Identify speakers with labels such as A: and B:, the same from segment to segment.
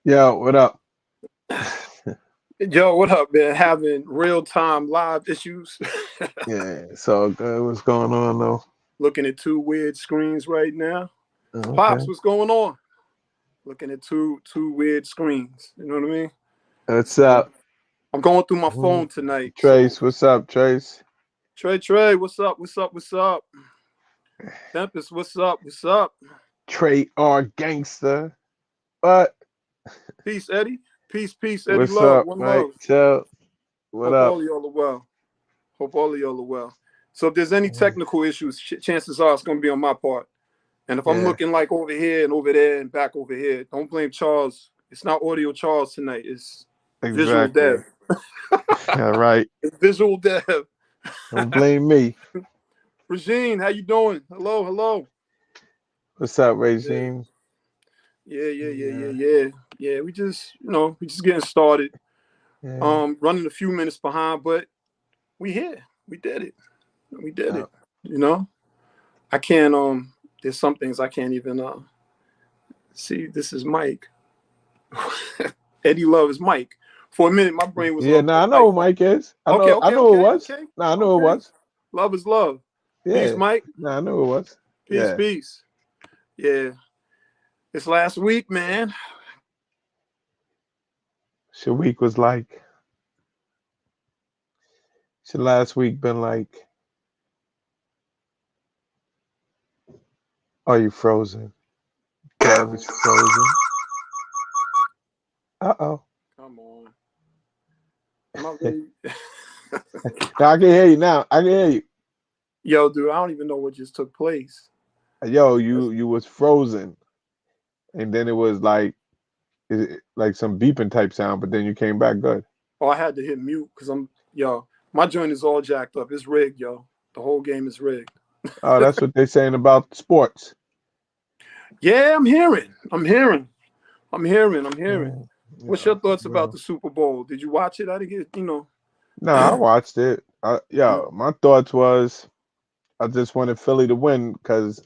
A: Yo, what up?
B: Yo, what up, man? Having real time live issues.
A: Yeah, it's all good. What's going on though?
B: Looking at two weird screens right now.
A: Okay.
B: Pops, what's going on? Looking at two weird screens. You know what I mean?
A: What's
B: So
A: up?
B: I'm going through my
A: Mhm.
B: phone tonight. So
A: Trace, what's up, Trace?
B: Trey, what's up? What's up? What's up? Tempest, what's up? What's up?
A: Trey R Gangster. What?
B: Peace, Eddie. Peace, Eddie.
A: What's
B: Love,
A: up,
B: one
A: Mike?
B: love.
A: Chill. What
B: Hope
A: up?
B: all of y'all are well. Hope all of y'all are well. So if there's any technical issues, chances are it's going to be on my part. And if I'm
A: Yeah,
B: looking like over here and over there and back over here, don't blame Charles. It's not audio Charles tonight. It's visual
A: exactly.
B: dev.
A: All right.
B: It's visual dev.
A: Don't blame me.
B: Regine, how you doing? Hello, hello.
A: What's up,
B: Yeah,
A: Regine? Yeah,
B: yeah. Yeah, we just getting started.
A: yeah.
B: Running a few minutes behind, but we here. We did it. We did
A: Uh,
B: it. You know, I can't. There's some things I can't even see. This is Mike. Eddie Love is Mike. For a minute, my brain was
A: yeah,
B: on
A: nah, I know
B: Mike.
A: who Mike is. I
B: Okay,
A: know I
B: okay,
A: know who it
B: okay,
A: was.
B: okay,
A: Nah, I know who it
B: okay.
A: was.
B: Love is love. Peace,
A: Yeah.
B: Mike.
A: Nah, I know who it was.
B: Peace,
A: Yeah.
B: peace. Yeah. This last week, man.
A: Shaweek was like, should last week been like, are you frozen? Gav is frozen. Uh-oh.
B: Come on. Am I really?
A: Now I can hear you now. I can hear you.
B: Yo, dude, I don't even know what just took place.
A: Yo,
B: That's,
A: you was frozen, and then it was like like some beeping type sound, but then you came back good.
B: oh, I had to hit mute because yo, my joint is all jacked up. It's rigged, yo. The whole game is rigged.
A: Oh, that's what they're saying about sports.
B: Yeah, I'm hearing. I'm hearing.
A: Mm,
B: What's
A: yeah,
B: your thoughts about
A: well,
B: the Super Bowl? Did you watch it? I didn't get.
A: no, I watched it.
B: Mm,
A: Yeah, my thoughts was I just wanted Philly to win because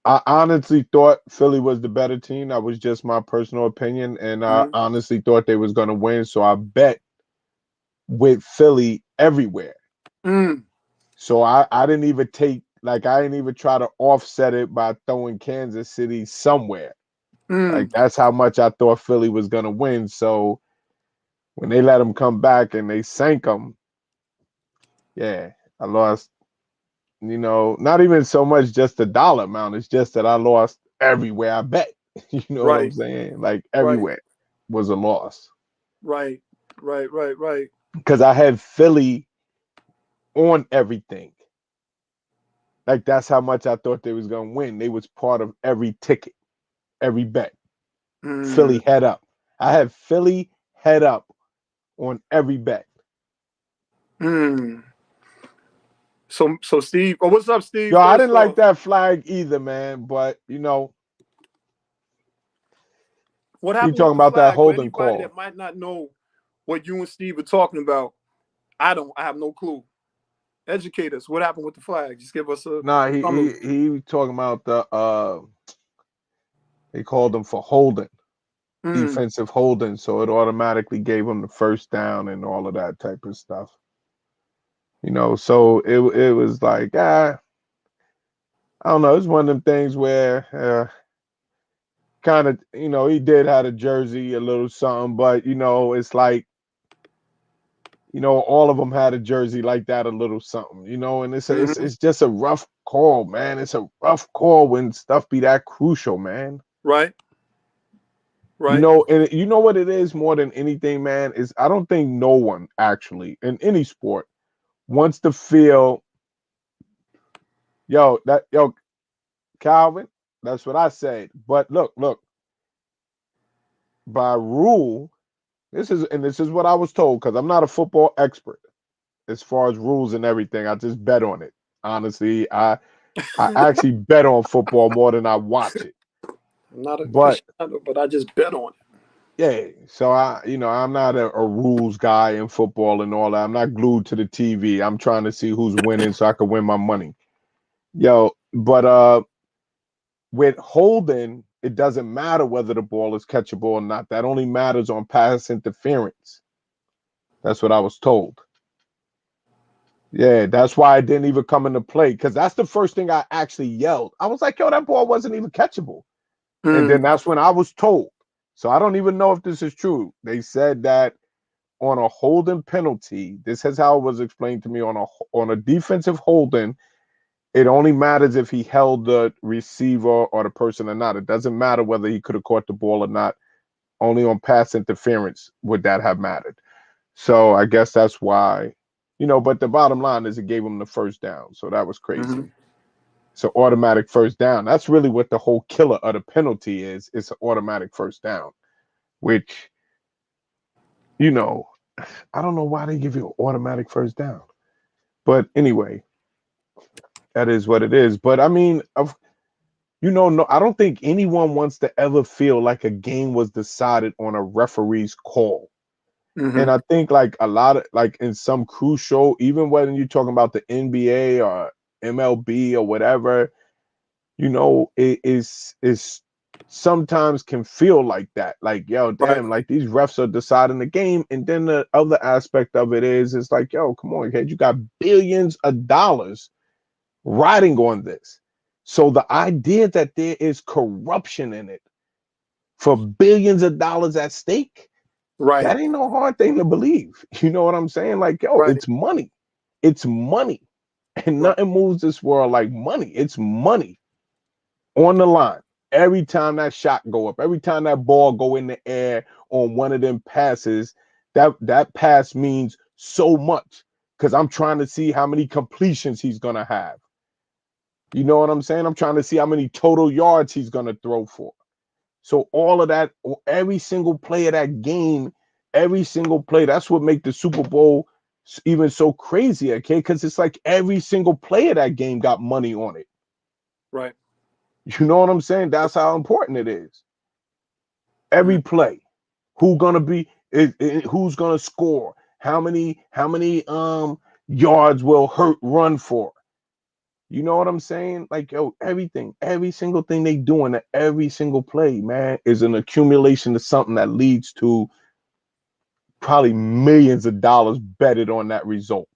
A: I honestly thought Philly was the better team. That was just my personal opinion, and I
B: mm,
A: honestly thought they was gonna win. So I bet with Philly everywhere.
B: mm,
A: So I didn't even take like I didn't even try to offset it by throwing Kansas City somewhere. Like
B: mm.
A: that's how much I thought Philly was gonna win. So when they let them come back and they sank them, yeah, I lost. Not even so much just the dollar amount. It's just that I lost everywhere I bet. You know what I'm
B: Right,
A: saying? Like
B: right,
A: everywhere was a loss
B: right, right.
A: because I had Philly on everything. Like that's how much I thought they was gonna win. They was part of every ticket, every bet.
B: Mm,
A: Philly head up. I had Philly head up on every bet.
B: mm. So Steve, oh, what's up, Steve?
A: Yo, I
B: First
A: didn't like
B: off,
A: that flag either, man. But
B: what
A: you
B: happened with
A: talking
B: the
A: about that
B: flag? For
A: holding
B: anybody
A: call?
B: that might not know what you and Steve are talking about, I don't. I have no clue. Educate us. What happened with the flag? Just give us a
A: Nah, he
B: summary.
A: he he talking about the they called him for holding,
B: Mm,
A: defensive holding, so it automatically gave him the first down and all of that type of stuff. So it was like I don't know. It's one of them things where kind of he did have a jersey a little something, but it's like all of them had a jersey like that a little something, and
B: hmm.
A: it's just a rough call, man. It's a rough call when stuff be that crucial, man.
B: Right, right.
A: And you know what it is more than anything, man, is I don't think no one actually in any sport wants to feel, yo, Calvin, that's what I said. But look, by rule, this is what I was told because I'm not a football expert as far as rules and everything. I just bet on it. Honestly, I actually bet on football more than I watch it.
B: I'm not an
A: But
B: aficionado, but I just bet on it.
A: yeah, so I'm not a rules guy in football and all that. I'm not glued to the TV. I'm trying to see who's winning so I can win my money. Yo, but with Holden, it doesn't matter whether the ball is catchable or not. That only matters on pass interference. That's what I was told. Yeah, that's why it didn't even come into play, because that's the first thing I actually yelled. I was like, yo, that ball wasn't even catchable. And then that's when I was told. So I don't even know if this is true. They said that on a holding penalty, this is how it was explained to me, on a defensive holding, it only matters if he held the receiver or the person or not. It doesn't matter whether he could have caught the ball or not. Only on pass interference would that have mattered. So I guess that's why, but the bottom line is it gave him the first down. So that was crazy.
B: Mm-hmm.
A: It's an automatic first down. That's really what the whole killer of the penalty is. It's an automatic first down, which, I don't know why they give you an automatic first down. But anyway, that is what it is. But I mean, no, I don't think anyone wants to ever feel like a game was decided on a referee's call.
B: Mm-hmm.
A: And I think like a lot of, like in some crucial, even when you're talking about the NBA or MLB or whatever, it is sometimes can feel like that. Like, yo, damn, like these refs are deciding the game. And then the other aspect of it is, it's like, yo, come on, kid, you got billions of dollars riding on this. So the idea that there is corruption in it for billions of dollars at stake, that ain't no hard thing to believe. You know what I'm saying? Like, yo, it's money. It's money. And nothing moves this world like money. It's money on the line. Every time that shot go up, every time that ball go in the air on one of them passes, that pass means so much, because I'm trying to see how many completions he's going to have. You know what I'm saying? I'm trying to see how many total yards he's going to throw for. So all of that, every single play of that game, every single play, that's what makes the Super Bowl even so crazy, okay? Because it's like every single play of that game got money on it.
B: Right.
A: You know what I'm saying? That's how important it is. Every play, who's gonna score? How many yards will Hurt run for? You know what I'm saying? Like, yo, everything, every single thing they doing, every single play, man, is an accumulation of something that leads to probably millions of dollars betted on that result.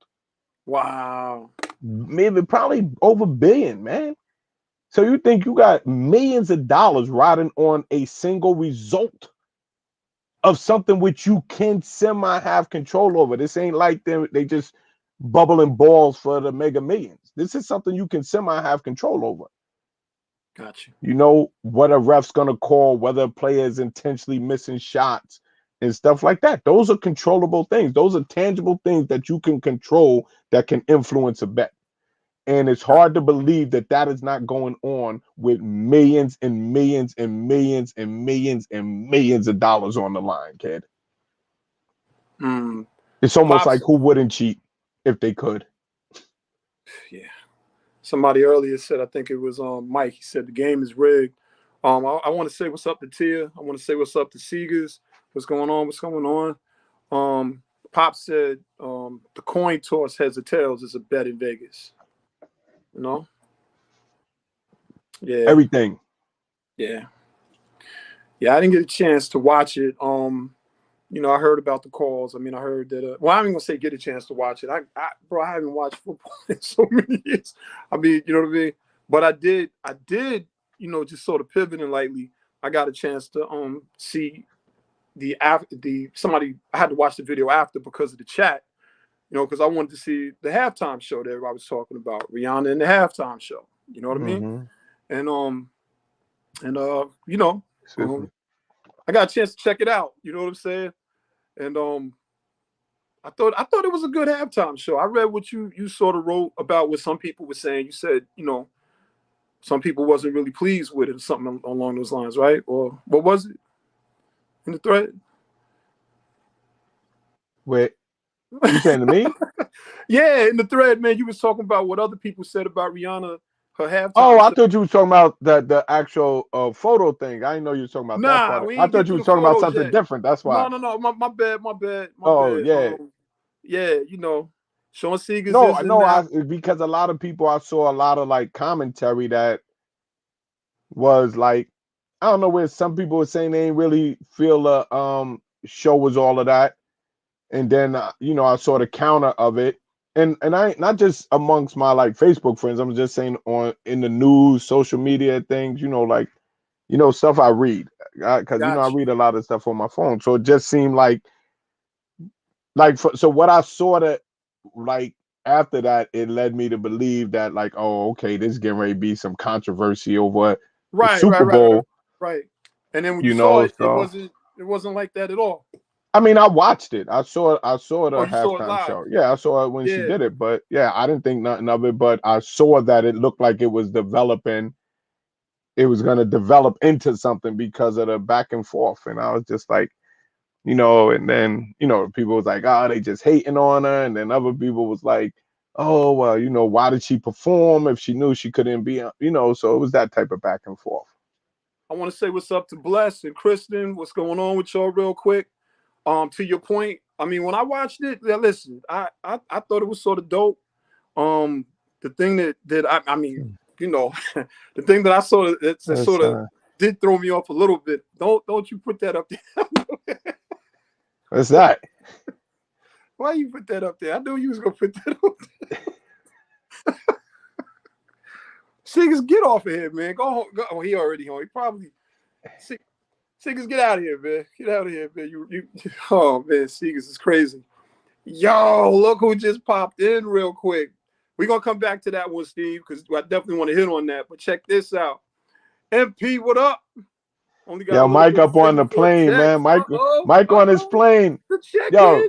B: Wow.
A: Maybe probably over $1 billion, man. So you think you got millions of dollars riding on a single result of something which you can semi have control over. This ain't like they just bubbling balls for the Mega Millions. This is something you can semi have control over.
B: Gotcha.
A: You know what a ref's gonna call, whether a player is intentionally missing shots and stuff like that. Those are controllable things. Those are tangible things that you can control that can influence a bet. And it's hard to believe that that is not going on with millions and millions and millions and millions and millions of dollars on the line, kid. It's almost like who wouldn't cheat if they could.
B: Yeah. Somebody earlier said, I think it was Mike, he said the game is rigged. I want to say what's up to Tia. I want to say what's up to Seegers. What's going on? What's going on? Pop said the coin toss heads or tails is a bet in Vegas. You know? Yeah.
A: Everything.
B: Yeah. Yeah, I didn't get a chance to watch it. I heard about the calls. I mean, I heard that. Well, I'm even gonna say get a chance to watch it. I haven't watched football in so many years. I mean, you know what I mean. But I did. Just sort of pivoting lightly. I got a chance to see somebody. I had to watch the video after because of the chat. Because I wanted to see the halftime show that everybody was talking about, Rihanna and the halftime show. You know what I mean? And I got a chance to check it out. You know what I'm saying? And I thought it was a good halftime show. I read what you sort of wrote about what some people were saying. You said, some people wasn't really pleased with it or something along those lines, right? Or what was it in the thread?
A: Wait, you saying to me?
B: Yeah, in the thread, man, you was talking about what other people said about Rihanna, her halftime.
A: Oh, I thought you was talking about the actual photo thing. I didn't know you were talking about that part. I thought you was talking about something different. That's why.
B: No. My bad.
A: Yeah.
B: Yeah, Sean Seegers.
A: No, because a lot of people, I saw a lot of like commentary that was like I don't know where some people were saying they ain't really feel the show was all of that. And then you know, I saw the counter of it. And I not just amongst my like Facebook friends, I'm just saying on in the news, social media things, you know, like you know, stuff I read. Because you know, I
B: Got you.
A: read a lot of stuff on my phone. So it just seemed like so what I saw that like after that, it led me to believe that like, oh, okay, this is getting ready to be some controversy over the
B: Right, right,
A: Super
B: right, right,
A: Bowl,
B: right. And then when you
A: you
B: saw
A: know.
B: it,
A: So
B: it wasn't like that at all.
A: I mean, I watched it. I saw
B: Oh,
A: the
B: you saw it
A: halftime
B: live.
A: show. Yeah, I saw it when she
B: Yeah.
A: did it. But yeah, I didn't think nothing of it. But I saw that it looked like it was developing. It was going to develop into something because of the back and forth. And I was just like, you know, and then, you know, people was like, oh, they just hating on her. And then other people was like, oh, well, you know, why did she perform if she knew she couldn't be, you know, so it was that type of back and forth.
B: I want to say what's up to Bless and Kristen. What's going on with y'all real quick? To your point, I mean, when I watched it, yeah, listen, I thought it was sort of dope. The thing I mean, you know, the thing that I saw that
A: That's,
B: sort of did throw me off a little bit. Don't you put that up there?
A: what's that?
B: Why you put that up there? I knew you was gonna put that up there. Seekers, get off of here, man. Go home. Go, oh, he already home. He probably Seekers, get out of here, man. Get out of here, man. You oh man, Seekers is crazy. Yo, look who just popped in real quick. We're gonna come back to that one, Steve, because I definitely want to hit on that. But check this out. MP, what up? Only got a
A: Yo,
B: little
A: Mike
B: bit of
A: up on
B: signal
A: the
B: for a
A: plane, man.
B: text. Uh-oh,
A: Mike on his
B: uh-oh.
A: plane.
B: Good check-in.
A: Yo,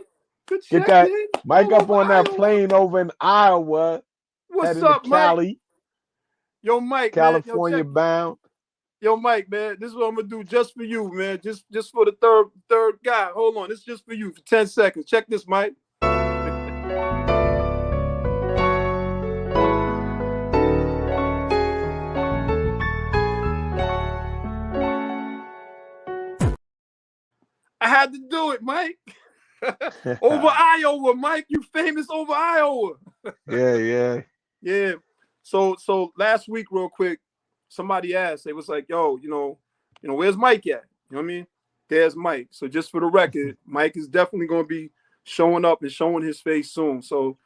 B: Good
A: get that
B: check-in.
A: Mike
B: All
A: up
B: over
A: on that
B: Iowa.
A: plane over in Iowa,
B: What's
A: heading to
B: up, Mike?
A: Cali,
B: Yo, Mike, man.
A: California bound.
B: Yo, Mike, man. This is what I'm gonna do just for you, man. Just for the third guy. Hold on. This is just for you for 10 seconds. Check this, Mike. I had to do it, Mike. Over Iowa, Mike. You famous over Iowa.
A: Yeah.
B: Yeah. So last week, real quick, somebody asked. They was like, "Yo, where's Mike at?" You know what I mean? There's Mike. So just for the record, Mike is definitely going to be showing up and showing his face soon. So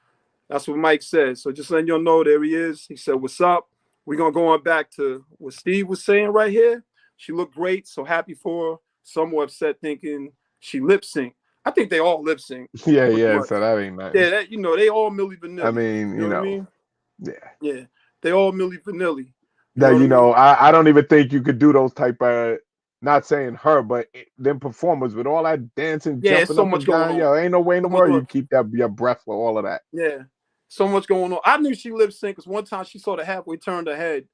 B: that's what Mike said. So just letting y'all know, there he is. He said, "What's up?" We're gonna go on back to what Steve was saying right here. She looked great. So happy for her. Some were upset thinking she lip synced. I think they all lip sync.
A: Yeah. So that ain't nothing.
B: Yeah, they all Milli Vanilli.
A: I mean,
B: you know what I mean?
A: yeah.
B: Yeah, they all Milli Vanilli.
A: That I don't even think you could do those type of. Not saying her, but them performers with all that dancing,
B: Yeah, it's
A: jumping
B: so
A: up
B: much
A: and
B: going
A: down.
B: on.
A: Yo, ain't no way in the
B: So much
A: world
B: going
A: you keep that your breath for all of that.
B: Yeah, so much going on. I knew she lip synced because one time she sort of halfway turned her head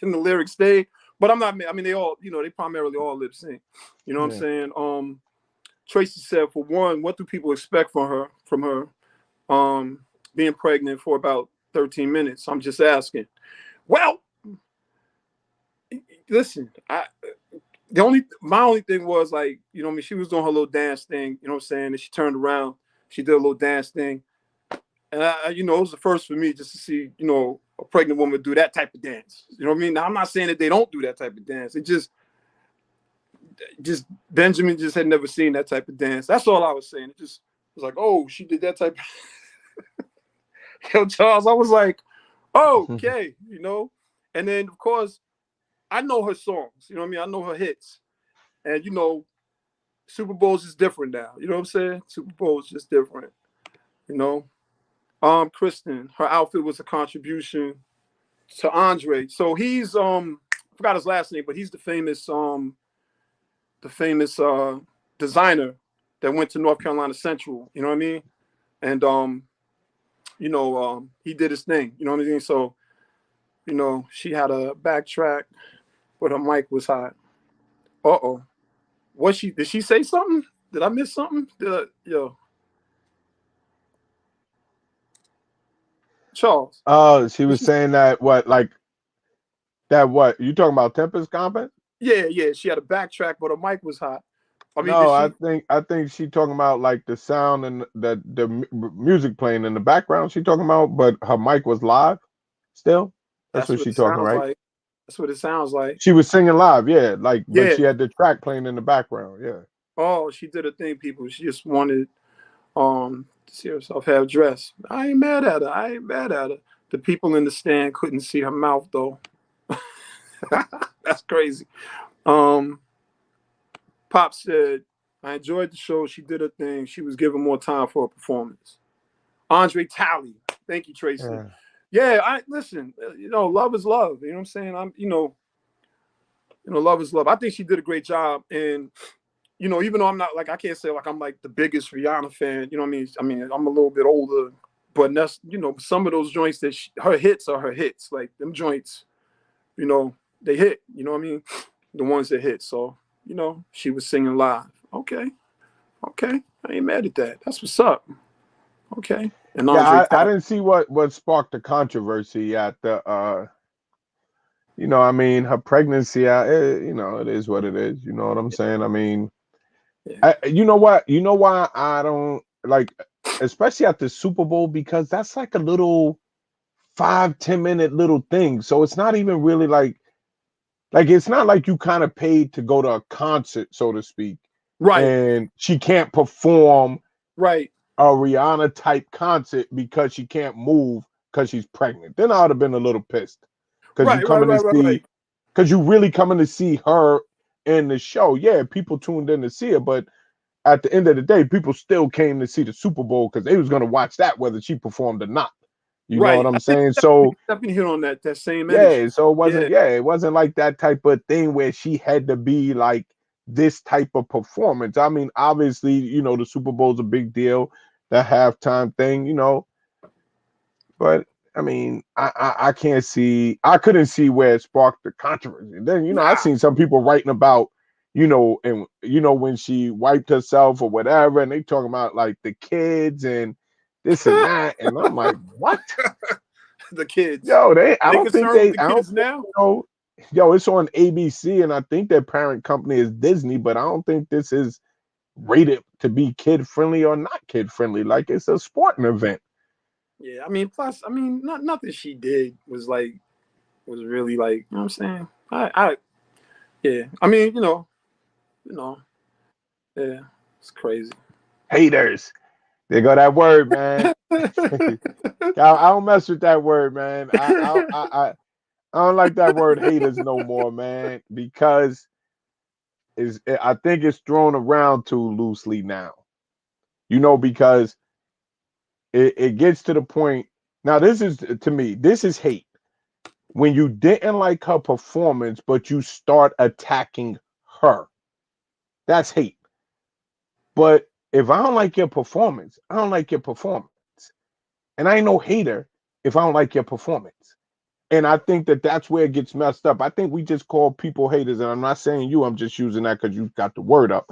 B: in the lyrics stayed. But I'm not. I mean, they all, they primarily all lip sync. You know what I'm saying? Tracy said, for one, what do people expect from her? Being pregnant for about 13 minutes. I'm just asking. Well, listen, my only thing was like, she was doing her little dance thing, you know what I'm saying? And she turned around, she did a little dance thing. And it was the first for me just to see, a pregnant woman do that type of dance. You know what I mean? Now, I'm not saying that they don't do that type of dance. It just Benjamin just had never seen that type of dance. That's all I was saying. It just was like, oh, she did that type of Yo, Charles, I was like, oh, okay, And then of course, I know her songs, you know what I mean? I know her hits. And Super Bowl's is different now. You know what I'm saying? Super Bowl's just different. Kristen, her outfit was a contribution to Andre. So he's I forgot his last name, but he's the famous designer that went to North Carolina Central, you know what I mean? And he did his thing, you know what I mean? So, she had a backtrack, but her mic was hot. Uh-oh. Did she say something? Did I miss something? Charles.
A: Oh, she was saying that what you talking about Tempest Compton?
B: Yeah. She had a backtrack, but her mic was hot. I mean,
A: No,
B: did she?
A: I think she talking about like the sound and the music playing in the background. She talking about, but her mic was live still. That's
B: That's
A: what
B: what
A: she
B: it
A: talking,
B: sounds
A: right?
B: like. That's what it sounds like.
A: She was singing live, yeah, like, but
B: Yeah.
A: she had the track playing in the background, yeah.
B: Oh, she did a thing, people. She just wanted to see herself have dress. I ain't mad at her. I ain't mad at her. The people in the stand couldn't see her mouth though. That's crazy. Um, Pop said, I enjoyed the show. She did her thing. She was given more time for a performance. Andre Talley. Thank you, Tracy.
A: Yeah.
B: Yeah, I listen, love is love. You know what I'm saying? Love is love. I think she did a great job. And, even though I'm not like, I can't say like I'm like the biggest Rihanna fan, you know what I mean? I mean, I'm a little bit older, but that's, some of those joints that her hits are her hits. Like them joints, they hit, you know what I mean? The ones that hit. So, she was singing live. Okay. I ain't mad at that. That's what's up. Okay. And Andre
A: Yeah, I
B: Talley.
A: didn't see what sparked the controversy at the I mean, her pregnancy, it is what it is. You know what I'm saying? I mean,
B: Yeah.
A: you know what? You know why I don't like, especially at the Super Bowl, because that's like a little 5-10 minute little thing. So it's not even really like it's not like you kind of paid to go to a concert, so to speak,
B: Right.
A: and she can't perform
B: Right.
A: a Rihanna type concert because she can't move because she's pregnant. Then I would have been a little pissed because
B: Right.
A: you really coming to see her in the show. Yeah, people tuned in to see her, but at the end of the day, people still came to see the Super Bowl because they was gonna watch that whether she performed or not. You know what
B: Right.
A: I'm
B: I think
A: saying? So
B: definitely hit on that same energy.
A: yeah, so
B: Yeah.
A: it wasn't like that type of thing where she had to be like this type of performance. I mean, obviously, the Super Bowl's a big deal, the halftime thing, but I mean, I can't see, I couldn't see where it sparked the controversy. Then, I
B: Nah.
A: seen some people writing about, and when she wiped herself or whatever, and they talking about like the kids and this and that, and I'm like, what?
B: The kids.
A: Yo,
B: Are they concerned with the
A: I don't
B: kids
A: think,
B: now?
A: yo, it's on ABC, and I think their parent company is Disney, but I don't think this is rated to be kid friendly or not kid friendly. Like it's a sporting event.
B: Yeah. I mean, plus, nothing she did was really like, you know what I'm saying? Yeah. I mean, yeah, it's crazy.
A: Haters. There go that word, man. I don't mess with that word, man. I don't like that word haters no more, man, because I think it's thrown around too loosely now. Because it gets to the point. Now, this is to me, this is hate. When you didn't like her performance, but you start attacking her. That's hate. But if I don't like your performance, I don't like your performance. And I ain't no hater if I don't like your performance. And I think that that's where it gets messed up. I think we just call people haters, and I'm not saying you, I'm just using that because you got the word up.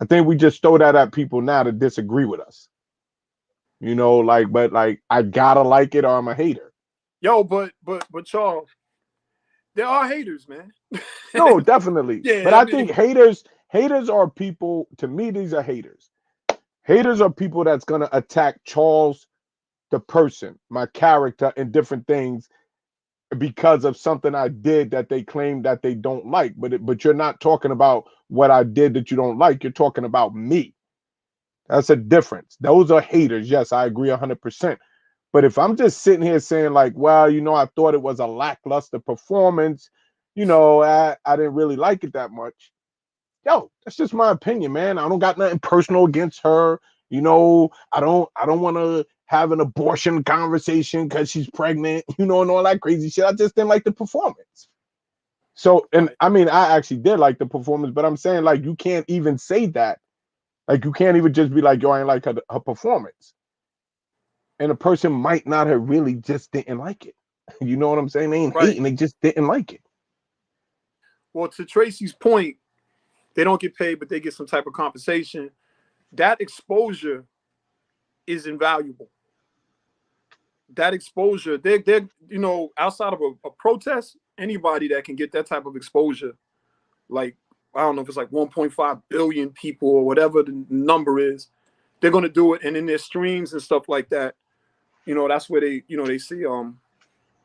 A: I think we just throw that at people now to disagree with us. But I gotta like it or I'm a hater.
B: Yo, but Charles, there are haters, man.
A: No, definitely. But
B: Yeah, I
A: I think
B: mean,
A: haters are people, to me, these are haters. Haters are people that's gonna attack Charles, the person, my character, and different things because of something I did that they claim that they don't like. But you're not talking about what I did that you don't like. You're talking about me. That's a difference. Those are haters. Yes, I agree 100%. But if I'm just sitting here saying like, well, I thought it was a lackluster performance, I didn't really like it that much. Yo, that's just my opinion, man. I don't got nothing personal against her. I don't want to have an abortion conversation because she's pregnant, and all that crazy shit. I just didn't like the performance. So, and
B: right.
A: I mean, I actually did like the performance, but I'm saying like you can't even say that. Like you can't even just be like, yo, I ain't like her performance. And a person might not have really just didn't like it. You know what I'm saying? They ain't
B: Right.
A: hating, they just didn't like it.
B: Well, to Tracy's point, they don't get paid, but they get some type of compensation. That exposure is invaluable. That exposure, they're outside of a protest, anybody that can get that type of exposure, like I don't know if it's like 1.5 billion people or whatever the number is, they're gonna do it. And in their streams and stuff like that, that's where they see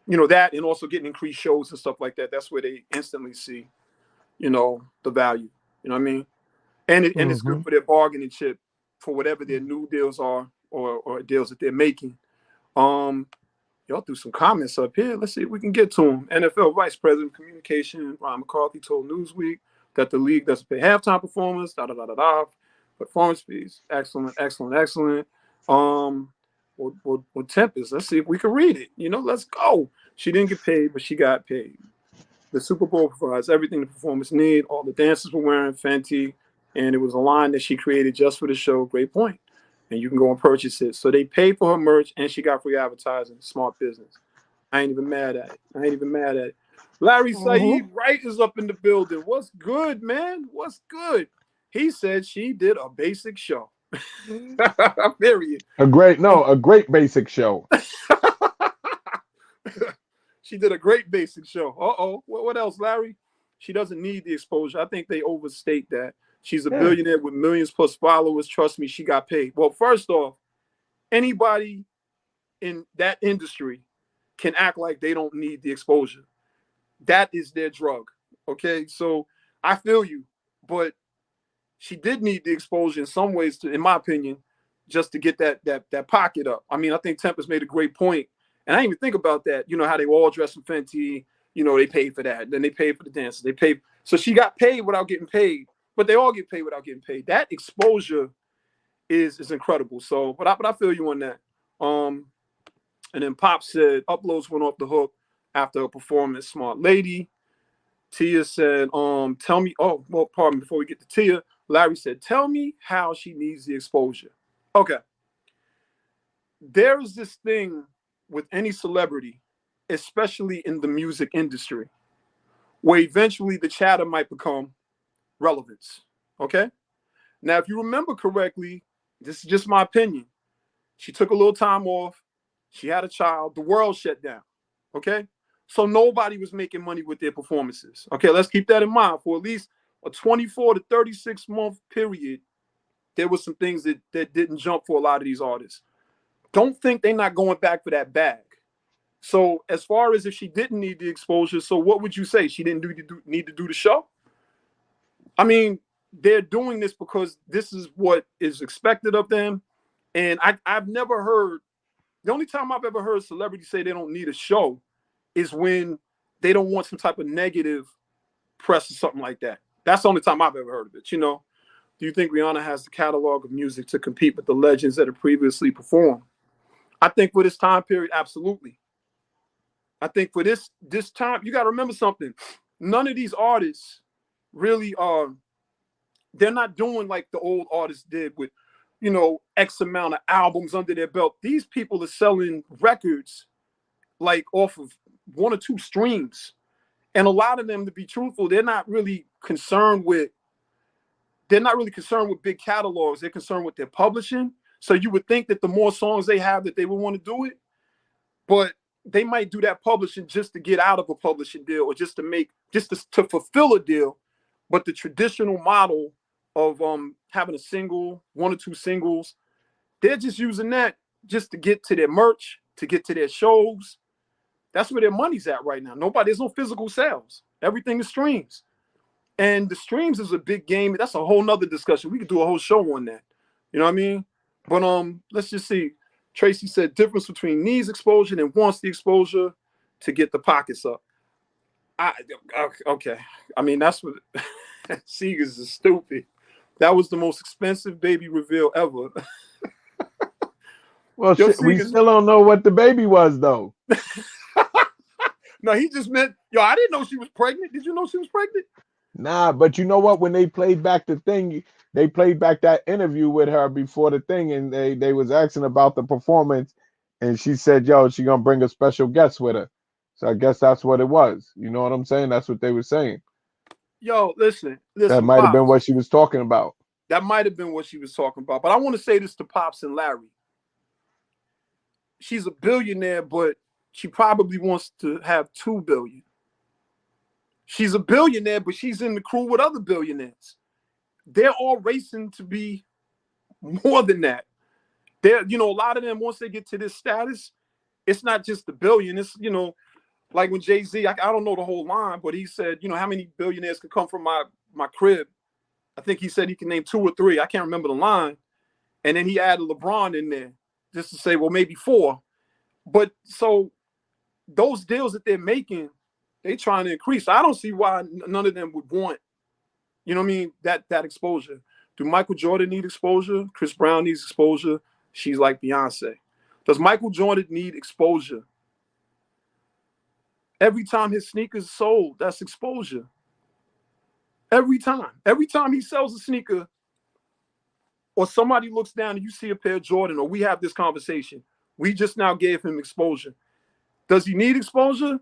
B: you know, that and also getting increased shows and stuff like that. That's where they instantly see, you know, the value. You know what I mean? And it's good for their bargaining chip for whatever their new deals are or deals that they're making. Y'all threw some comments up here. Let's see if we can get to them. NFL Vice President of Communication Ron McCarthy told Newsweek that the league doesn't pay halftime performers. Performance fees. Excellent. With Tempest, let's see if we can read it. You know, let's go. She didn't get paid, but she got paid. The Super Bowl provides everything the performers need. All the dancers were wearing Fenty, and it was a line that she created just for the show. Great point. And you can go and purchase it. So they paid for her merch, and she got free advertising. Smart business. I ain't even mad at it. Larry Saeed Wright is up in the building. What's good, man? What's good? He said she did a basic show. Period.
A: A great basic show.
B: She did a great basic show. What else, Larry? She doesn't need the exposure. I think they overstate that. She's a billionaire with millions plus followers. Trust me, she got paid. Well, first off, anybody in that industry can act like they don't need the exposure. That is their drug. Okay, so I feel you, but she did need the exposure in some ways, in my opinion, just to get that pocket up. I mean, I think Tempest made a great point, and I didn't even think about that. You know how they were all dressed in Fenty. You know, they paid for that. Then they paid for the dances. They paid, so she got paid without getting paid. But they all get paid without getting paid. That exposure is incredible. So, but I feel you on that. And then Pop said uploads went off the hook after a performance. Smart lady. Tia said, tell me. Oh, well, pardon me. Before we get to Tia, Larry said, tell me how she needs the exposure. Okay. There is this thing with any celebrity, especially in the music industry, where eventually the chatter might become relevance. Okay. Now, if you remember correctly, this is just my opinion. She took a little time off. She had a child. The world shut down. Okay. So nobody was making money with their performances. Okay. Let's keep that in mind. For at least a 24 to 36 month period, there was some things that didn't jump for a lot of these artists. Don't think they're not going back for that bag. So as far as if she didn't need the exposure, so what would you say? She didn't need to do the show? I mean, they're doing this because this is what is expected of them. And I've never heard, the only time I've ever heard celebrities say they don't need a show is when they don't want some type of negative press or something like that. That's the only time I've ever heard of it. You know, do you think Rihanna has the catalog of music to compete with the legends that have previously performed? I think for this time period, absolutely. I think for this time, you got to remember something. None of these artists really they're not doing like the old artists did with, you know, X amount of albums under their belt. These people are selling records like off of 1 or 2 streams. And a lot of them, to be truthful, they're not really concerned with big catalogs. They're concerned with their publishing. So you would think that the more songs they have that they would want to do it, but they might do that publishing just to get out of a publishing deal or just to fulfill a deal. But the traditional model of having a single, 1 or 2 singles, they're just using that just to get to their merch, to get to their shows. That's where their money's at right now. There's no physical sales. Everything is streams. And the streams is a big game. That's a whole nother discussion. We could do a whole show on that. You know what I mean? But let's just see. Tracy said difference between needs exposure and wants the exposure to get the pockets up. Okay. I mean, that's what Seegers is stupid. That was the most expensive baby reveal ever.
A: Well, we still don't know what the baby was, though.
B: No, he just meant, I didn't know she was pregnant. Did you know she was pregnant?
A: Nah, but you know what? When they played back the thing, they played back that interview with her before the thing, and they was asking about the performance, and she said, she gonna bring a special guest with her. So I guess that's what it was. You know what I'm saying? That's what they were saying.
B: Listen.
A: That might have been what she was talking about.
B: That might have been what she was talking about. But I want to say this to Pops and Larry. She's a billionaire, but she probably wants to have 2 billion. She's a billionaire, but she's in the crew with other billionaires. They're all racing to be more than that. A lot of them, once they get to this status, it's not just the billion. It's, Like when Jay-Z, I don't know the whole line, but he said, you know, how many billionaires could come from my crib? I think he said he can name 2 or 3. I can't remember the line. And then he added LeBron in there just to say, well, maybe 4. But so those deals that they're making, they trying to increase. I don't see why none of them would want, you know what I mean, that exposure. Do Michael Jordan need exposure? Chris Brown needs exposure. She's like Beyonce. Does Michael Jordan need exposure? Every time his sneakers sold, that's exposure. Every time he sells a sneaker, or somebody looks down and you see a pair of Jordan, or we have this conversation, we just now gave him exposure. Does he need exposure?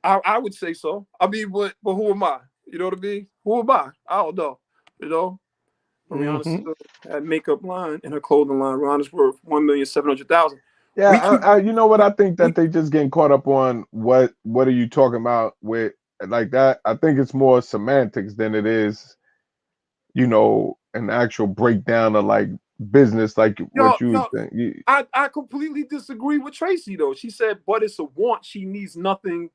B: I would say so. I mean, but who am I? You know what I mean? Who am I? I don't know. You know, Rihanna had makeup line and her clothing line. Rihanna's worth $1,700,000.
A: Yeah, you know what? I think that they just getting caught up on what are you talking about with like that. I think it's more semantics than it is, you know, an actual breakdown of like business, like what you think.
B: I completely disagree with Tracy though. She said, but it's a want. She needs nothing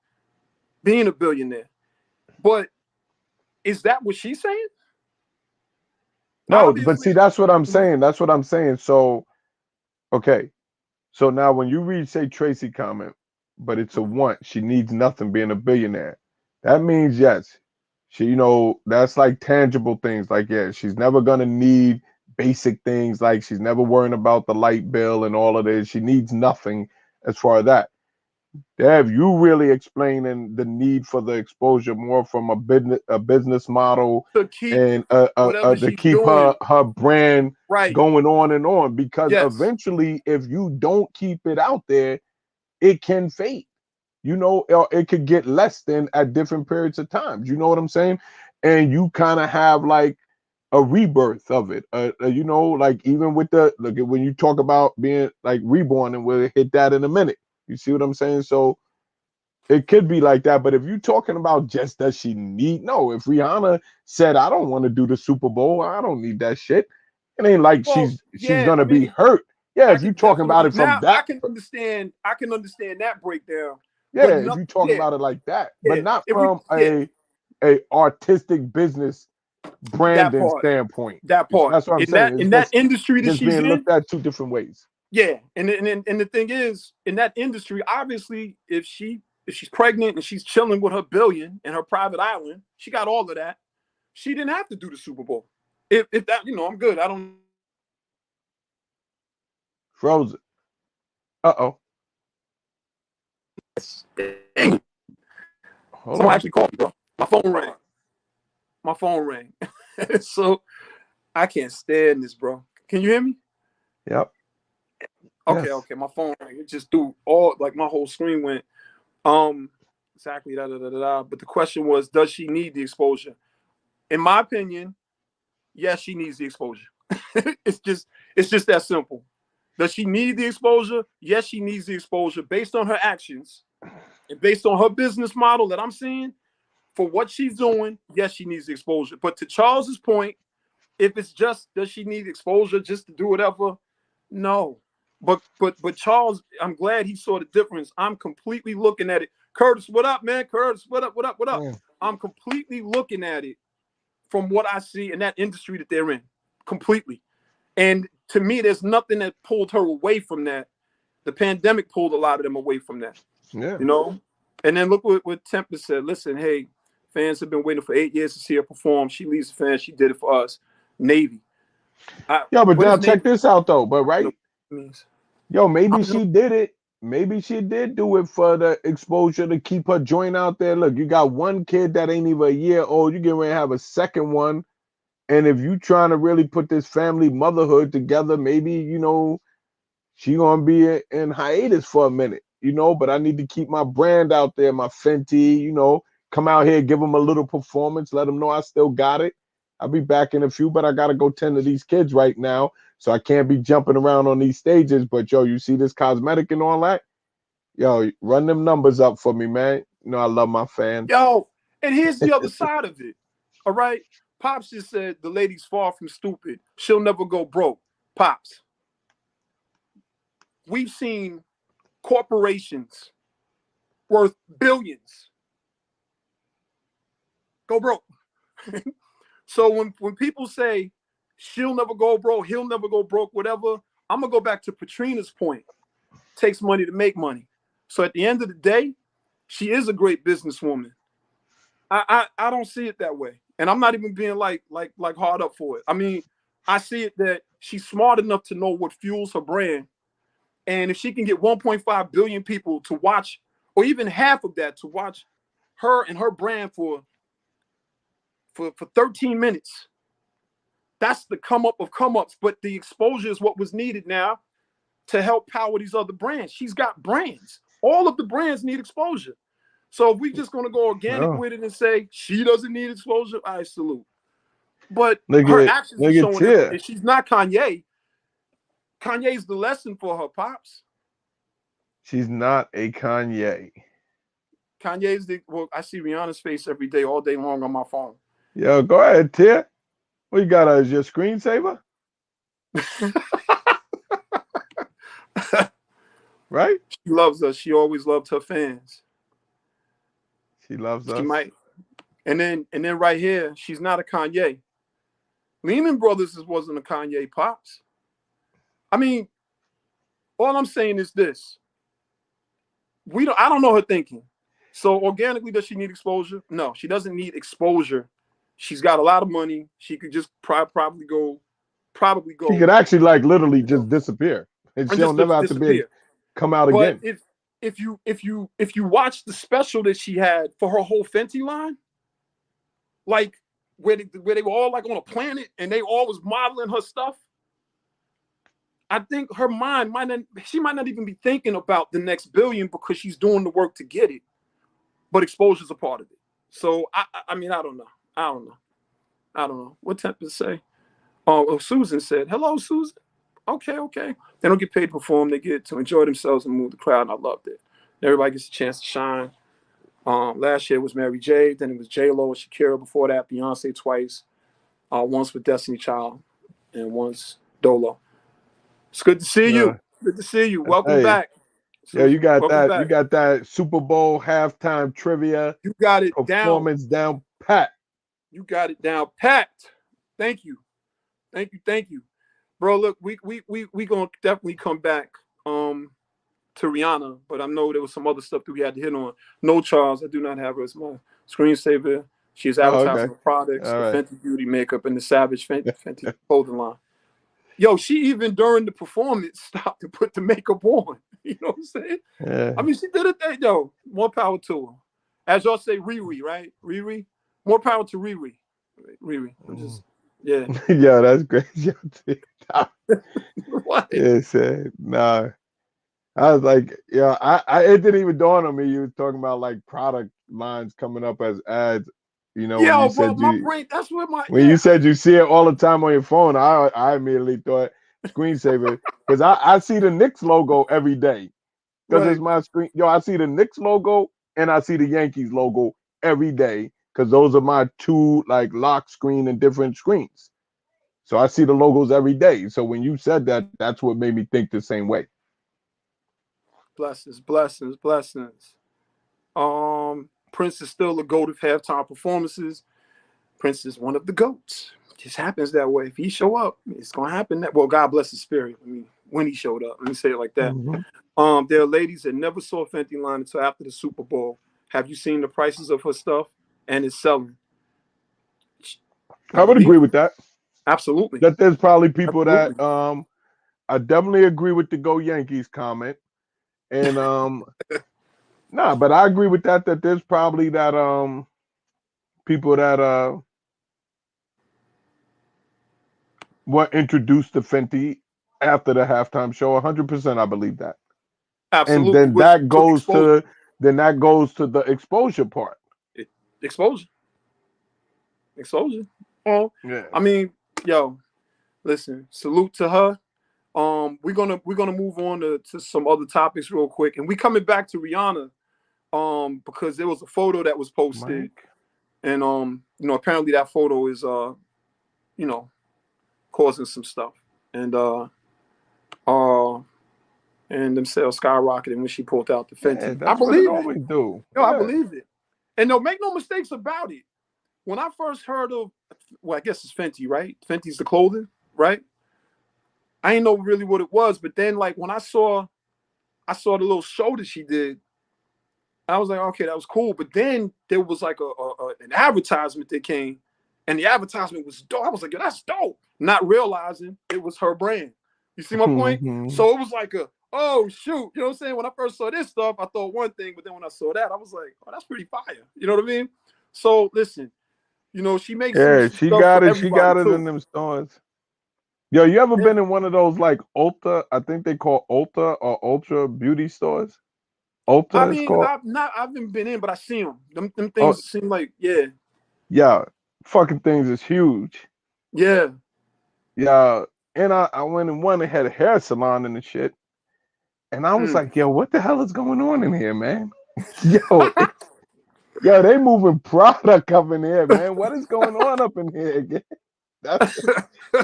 B: being a billionaire. But is that what she's saying?
A: No, but see, that's what I'm saying. That's what I'm saying. So, okay. So now when you read, say, Tracy comment, but it's a want, she needs nothing being a billionaire. That means, yes, she, you know, that's like tangible things. Like, yeah, she's never going to need basic things. Like she's never worrying about the light bill and all of this. She needs nothing as far as that. Dev, you really explaining the need for the exposure more from a business model
B: to keep
A: and to keep
B: doing.
A: her brand
B: right
A: going on and on, because
B: yes.
A: eventually if you don't keep it out there, it can fade. You know, it could get less than at different periods of times. You know what I'm saying? And you kind of have like a rebirth of it. You know, like even with the look at when you talk about being like reborn, and we'll hit that in a minute. You see what I'm saying? So it could be like that. But if you're talking about just does she need, no, if Rihanna said, I don't want to do the Super Bowl, I don't need that shit. It ain't like she's gonna be hurt. Yeah, if you're talking about it from that,
B: I can understand that breakdown.
A: Yeah, if you're talking about it like that, but not from a artistic business branding standpoint.
B: That part.
A: That's what I'm saying.
B: In that industry that
A: she's
B: being
A: looked at 2 different ways.
B: Yeah, and the thing is, in that industry, obviously, if she's pregnant and she's chilling with her billion in her private island, she got all of that. She didn't have to do the Super Bowl. If that, you know, I'm good. I don't.
A: Frozen. Uh-oh.
B: Someone actually called me, bro. My phone rang. So I can't stand this, bro. Can you hear me?
A: Yep.
B: Okay, yes. Okay. My phone rang. It just threw like my whole screen went. Exactly. But the question was, does she need the exposure? In my opinion, yes, she needs the exposure. It's just that simple. Does she need the exposure? Yes, she needs the exposure based on her actions and based on her business model that I'm seeing for what she's doing. Yes, she needs the exposure. But to Charles's point, if it's just does she need exposure just to do whatever? No. But Charles, I'm glad he saw the difference. I'm completely looking at it. Curtis, what up, man? Curtis, what up? Yeah. I'm completely looking at it from what I see in that industry that they're in. Completely. And to me, there's nothing that pulled her away from that. The pandemic pulled a lot of them away from that.
A: Yeah.
B: You know? And then look what Tempest said. Listen, hey, fans have been waiting for 8 years to see her perform. She leads the fans. She did it for us. Navy.
A: But now check this out, though. But right? Yo, maybe she did it. Maybe she did do it for the exposure to keep her joint out there. Look, you got one kid that ain't even a year old. You get ready to have a second one. And if you trying to really put this family motherhood together, maybe, you know, she going to be in hiatus for a minute, you know, but I need to keep my brand out there, my Fenty, you know, come out here, give them a little performance, let them know I still got it. I'll be back in a few, but I got to go tend to these kids right now. So I can't be jumping around on these stages. But, yo, you see this cosmetic and all that? Yo, run them numbers up for me, man. You know, I love my fans.
B: Yo, and here's the other side of it. All right. Pops just said the lady's far from stupid. She'll never go broke. Pops. We've seen corporations worth billions. Go broke. So when people say she'll never go broke, he'll never go broke, whatever, I'm gonna go back to Patrina's point. Takes money to make money. So at the end of the day, she is a great businesswoman. I don't see it that way, and I'm not even being like hard up for it. I mean, I see it that she's smart enough to know what fuels her brand, and if she can get 1.5 billion people to watch, or even half of that to watch her and her brand for 13 minutes, that's the come up of come ups. But the exposure is what was needed now to help power these other brands. She's got brands. All of the brands need exposure. So if we just gonna go organic with it and say she doesn't need exposure, I salute. But her actions are showing that if she's not Kanye, Kanye's the lesson for her, pops.
A: She's not a Kanye.
B: Kanye's I see Rihanna's face every day, all day long on my phone.
A: Yo, go ahead, Tia. What you got as your screensaver? Right?
B: She loves us. She always loved her fans.
A: She loves us.
B: She might. And then right here, she's not a Kanye. Lehman Brothers wasn't a Kanye, pops. I mean, all I'm saying is this. I don't know her thinking. So organically, does she need exposure? No, she doesn't need exposure. She's got a lot of money. She could just probably go.
A: She could actually literally just disappear. And she'll never have to come out again.
B: But if you watch the special that she had for her whole Fenty line, like where they were all like on a planet and they all was modeling her stuff, I think her mind might not even be thinking about the next billion because she's doing the work to get it. But exposure's a part of it. So I mean, I don't know. What temp to say? Oh, Susan said, "Hello, Susan." Okay. They don't get paid to perform. They get to enjoy themselves and move the crowd, and I loved it. Everybody gets a chance to shine. Last year was Mary J. Then it was J-Lo and Shakira. Before that, Beyonce twice. Once with Destiny Child and once Dolo. It's good to see you. Good to see you. Welcome back.
A: Yeah, you got that. Back. You got that Super Bowl halftime trivia.
B: You got it
A: performance down pat.
B: You got it down pat. Thank you. Bro, look, we gonna definitely come back to Rihanna, but I know there was some other stuff that we had to hit on. No, Charles, I do not have her as my screensaver. She's advertising products, the Fenty Beauty makeup, and the Savage Fenty clothing line. Yo, she even during the performance stopped to put the makeup on. You know what I'm saying?
A: Yeah.
B: I mean, she did it. Yo, more power to her. As y'all say, Riri, right? Riri. More power to Riri. Riri. I'm just, yeah.
A: Yeah, that's great.
B: What?
A: Yes, nah. I was like, yeah, it didn't even dawn on me. You was talking about like product lines coming up as ads. You know,
B: yeah, bro, my brain. That's where
A: you said you see it all the time on your phone. I immediately thought screensaver because I see the Knicks logo every day because it's my screen. Yo, I see the Knicks logo and I see the Yankees logo every day because those are my two like lock screen and different screens. So I see the logos every day. So when you said that, that's what made me think the same way.
B: Blessings. Prince is still a GOAT of halftime performances. Prince is one of the GOATs. It just happens that way. If he show up, it's gonna happen. Well, God bless his spirit. I mean, when he showed up, let me say it like that. Mm-hmm. There are ladies that never saw Fenty line until after the Super Bowl. Have you seen the prices of her stuff? And it's selling.
A: I would agree with that.
B: Absolutely.
A: That there's probably people that I definitely agree with the Go Yankees comment. And but I agree with that there's probably that people that were introduced to Fenty after the halftime show. 100% I believe that.
B: Absolutely.
A: And then that goes to the exposure part.
B: Exposure. Oh, yeah. I mean, yo, listen, salute to her. We're gonna move on to some other topics real quick, and we coming back to Rihanna, because there was a photo that was posted, and apparently that photo is causing some stuff, and and them sales skyrocketed when she pulled out the
A: Yeah,
B: Fenty. I
A: that's what it
B: believe it.
A: always do.
B: Yo, I
A: Yeah.
B: believe it. And no, make no mistakes about it. When I first heard of, well, I guess it's Fenty, right? Fenty's the clothing, right? I didn't know really what it was, but then like when I saw the little show that she did, I was like, okay, that was cool. But then there was like an advertisement that came, and the advertisement was dope. I was like, yo, that's dope. Not realizing it was her brand. You see my point? So it was like oh shoot, you know what I'm saying? When I first saw this stuff, I thought one thing, but then when I saw that, I was like, oh, that's pretty fire. You know what I mean? So listen, you know, she makes
A: Yeah,
B: some
A: she
B: stuff
A: got
B: for
A: it. She
B: everybody
A: got it in
B: too.
A: them stores. Yo, you ever
B: Yeah.
A: been in one of those like Ulta? I think they call Ulta or Ultra beauty stores.
B: I
A: Ulta is
B: mean,
A: called.
B: I haven't been in, but I see them. Them
A: Oh,
B: things seem like, yeah,
A: yeah, fucking things is huge.
B: yeah.
A: Yeah, and I went in one that had a hair salon and the shit, and I was
B: Mm.
A: like, yo, what the hell is going on in here, man? Yo, yo, they moving product up in here, man. What is going on up in here again? That's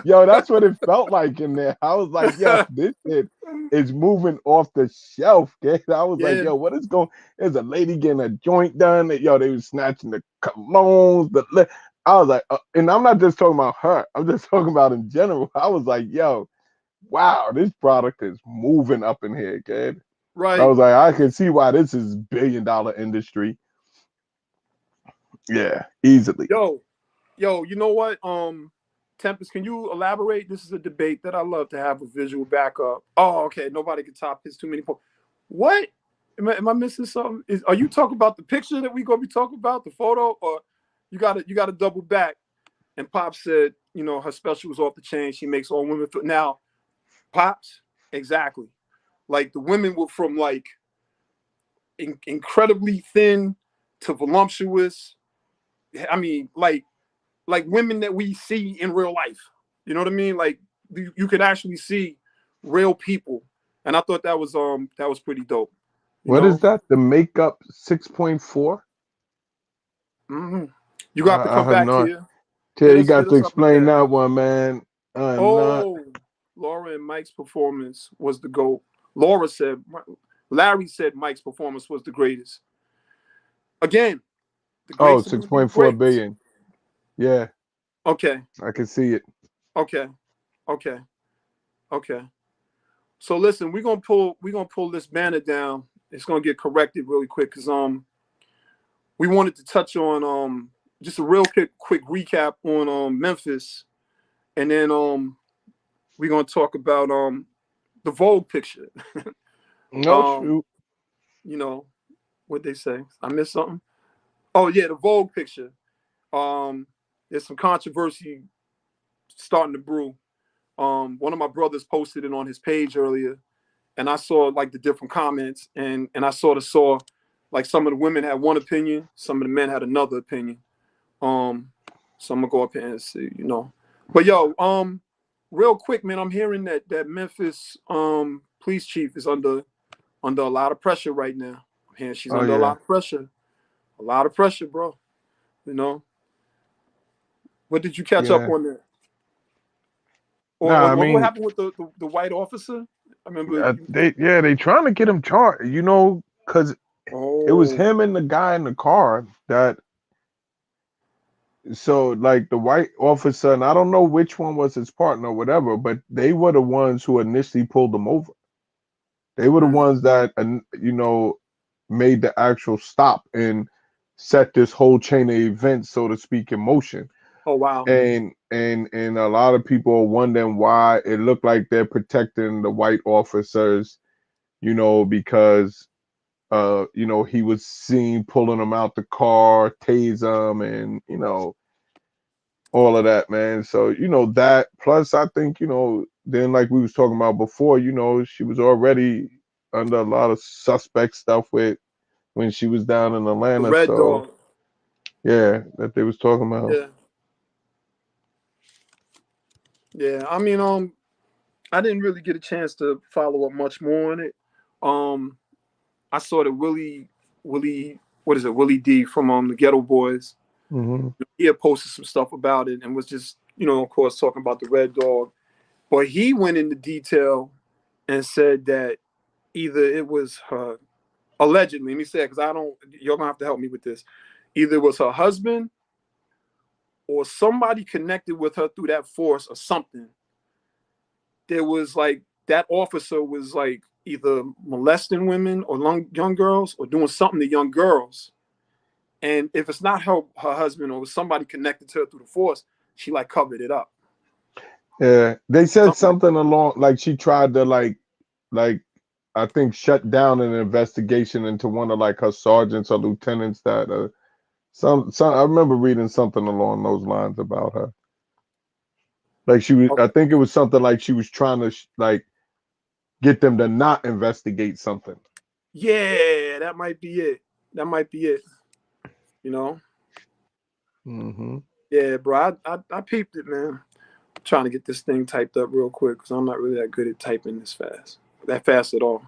A: Yo, that's what it felt like in there. I was like, yo, this shit is moving off the shelf, kid. I was like,
B: Yeah,
A: yo, what is going? There's a lady getting a joint done. Yo, they was snatching the colognes. I was like, and I'm not just talking about her. I'm just talking about in general. I was like, yo, wow, this product is moving up in here, kid. I
B: right.
A: was like, I can see why this is $1 billion industry. Yeah, easily.
B: Yo, you know what? Tempest, can you elaborate? This is a debate that I love to have a visual backup. Oh, okay. Nobody can top his too many points. What? Am I missing something? Are you talking about the picture that we gonna be talking about, the photo, or you gotta double back? And Pop said, you know, her special was off the chain. She makes all women feel now. Pops, exactly. Like the women were from like incredibly thin to voluptuous. I mean, like women that we see in real life. You know what I mean? Like you can actually see real people, and I thought that was pretty dope. You
A: What is
B: know,
A: that? The makeup 6.4?
B: mm-hmm. You got to
A: I
B: come
A: have
B: back
A: no.
B: here.
A: Till you
B: Hit
A: got to
B: us up with
A: explain
B: that.
A: that one, man. Not.
B: Oh, Laura and Mike's performance was the GOAT. Larry said Mike's performance was the greatest. Again, the
A: Oh,
B: greats are going to be the
A: 6.4
B: greats.
A: billion. Yeah,
B: Okay,
A: I can see it.
B: okay, okay, okay. So listen, we're gonna pull this banner down. It's gonna get corrected really quick because we wanted to touch on just a real quick recap on Memphis, and then we're gonna talk about the Vogue picture.
A: No
B: um,
A: shoot.
B: you know what they say. I missed something. Oh yeah, the Vogue picture. Um, there's some controversy starting to brew. One of my brothers posted it on his page earlier, and I saw like the different comments, and I sort of saw like some of the women had one opinion, some of the men had another opinion. So I'm gonna go up here and see, you know. But yo, real quick, man, I'm hearing that Memphis police chief is under a lot of pressure right now. I'm hearing she's
A: Oh
B: under
A: yeah.
B: a lot of pressure, bro. You know, what did you catch up
A: Yeah.
B: on that? Or,
A: Nah,
B: or
A: I
B: what
A: mean,
B: happened with the white officer? I remember.
A: they trying to get him charged. You know, because it was
B: Oh,
A: him and the guy in the car that. So like the white officer, and I don't know which one was his partner or whatever, but they were the ones who initially pulled him over. They were the ones that made the actual stop and set this whole chain of events, so to speak, in motion.
B: oh wow.
A: And a lot of people are wondering why it looked like they're protecting the white officers, because he was seen pulling them out the car, tase them, and all of that, man. So that plus I think then like we was talking about before, she was already under a lot of suspect stuff with when she was down in
B: The
A: Atlanta.
B: Red
A: So
B: Dog.
A: yeah, that they was talking about.
B: Yeah. Yeah. I mean, I didn't really get a chance to follow up much more on it. Um, I saw that Willie, what is it, Willie D from the Ghetto Boys.
A: Hmm.
B: He had posted some stuff about it and was just, of course, talking about the Red Dog. But he went into detail and said that either it was her, allegedly, let me say it because you're gonna have to help me with this. Either it was her husband or somebody connected with her through that force or something. There was like that officer was like either molesting women or young girls or doing something to young girls. And if it's not her husband or somebody connected to her through the force, she like covered it up.
A: Yeah, they said something along like she tried to like I think shut down an investigation into one of like her sergeants or lieutenants that some I remember reading something along those lines about her. Like she was, I think it was something like she was trying to like get them to not investigate something.
B: Yeah, that might be it. That might be it. You know.
A: Mm-hmm.
B: Yeah, bro. I peeped it, man. I'm trying to get this thing typed up real quick because I'm not really that good at typing that fast at all.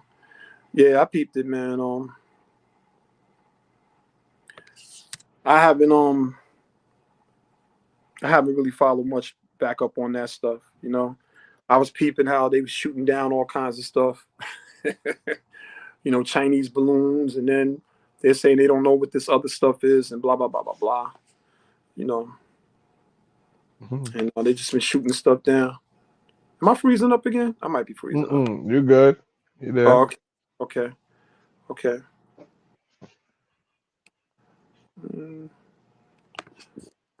B: Yeah, I peeped it, man. I haven't really followed much back up on that stuff. You know, I was peeping how they was shooting down all kinds of stuff. You know, Chinese balloons, and then they're saying they don't know what this other stuff is, and blah blah blah blah blah. You know, and they just been shooting stuff down. Am I freezing up again? I might be freezing up.
A: You're good. You're there.
B: Oh, okay.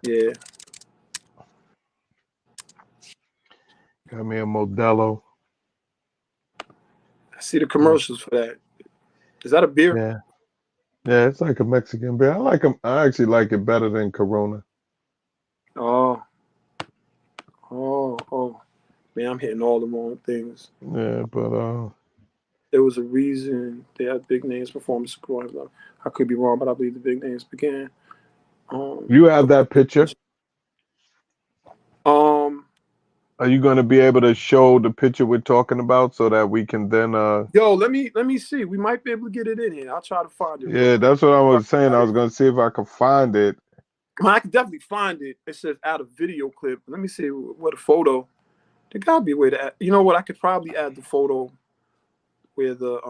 B: Yeah.
A: Got me a Modelo.
B: I see the commercials for that. Is that a beer?
A: Yeah. Yeah, it's like a Mexican beer. I like them. I actually like it better than Corona.
B: Oh. Man, I'm hitting all the wrong things.
A: Yeah, but
B: there was a reason they had big names performing support. I could be wrong, but I believe the big names began.
A: You have that picture? Are you going to be able to show the picture we're talking about so that we can then
B: Yo, let me see. We might be able to get it in here. I'll try to find it.
A: Yeah, that's what I was saying. I was going to see if I could find it.
B: I can definitely find it. It says add a video clip. Let me see what a photo. There gotta be a way to add. You know what? I could probably add the photo where the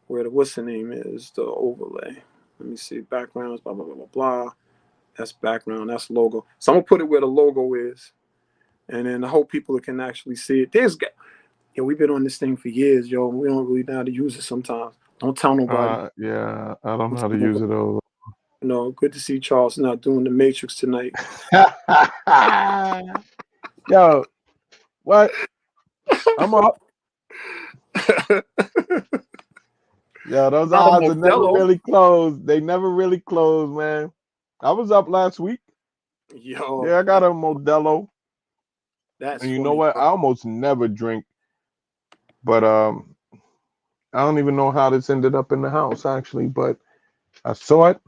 B: what's the name is, the overlay. Let me see. Backgrounds, blah blah blah blah blah. That's background, that's logo. So I'm gonna put it where the logo is. And then I hope people can actually see it. We've been on this thing for years, yo. We don't really know how to use it sometimes. Don't tell nobody.
A: Yeah, I don't know how to use it over.
B: No, good to see Charles not doing the Matrix tonight.
A: Yo, what? I'm up. Yo, those eyes are never really closed. They never really closed, man. I was up last week.
B: Yo.
A: Yeah, I got a Modelo.
B: That's
A: and you know what? I almost never drink. But I don't even know how this ended up in the house, actually. But I saw it,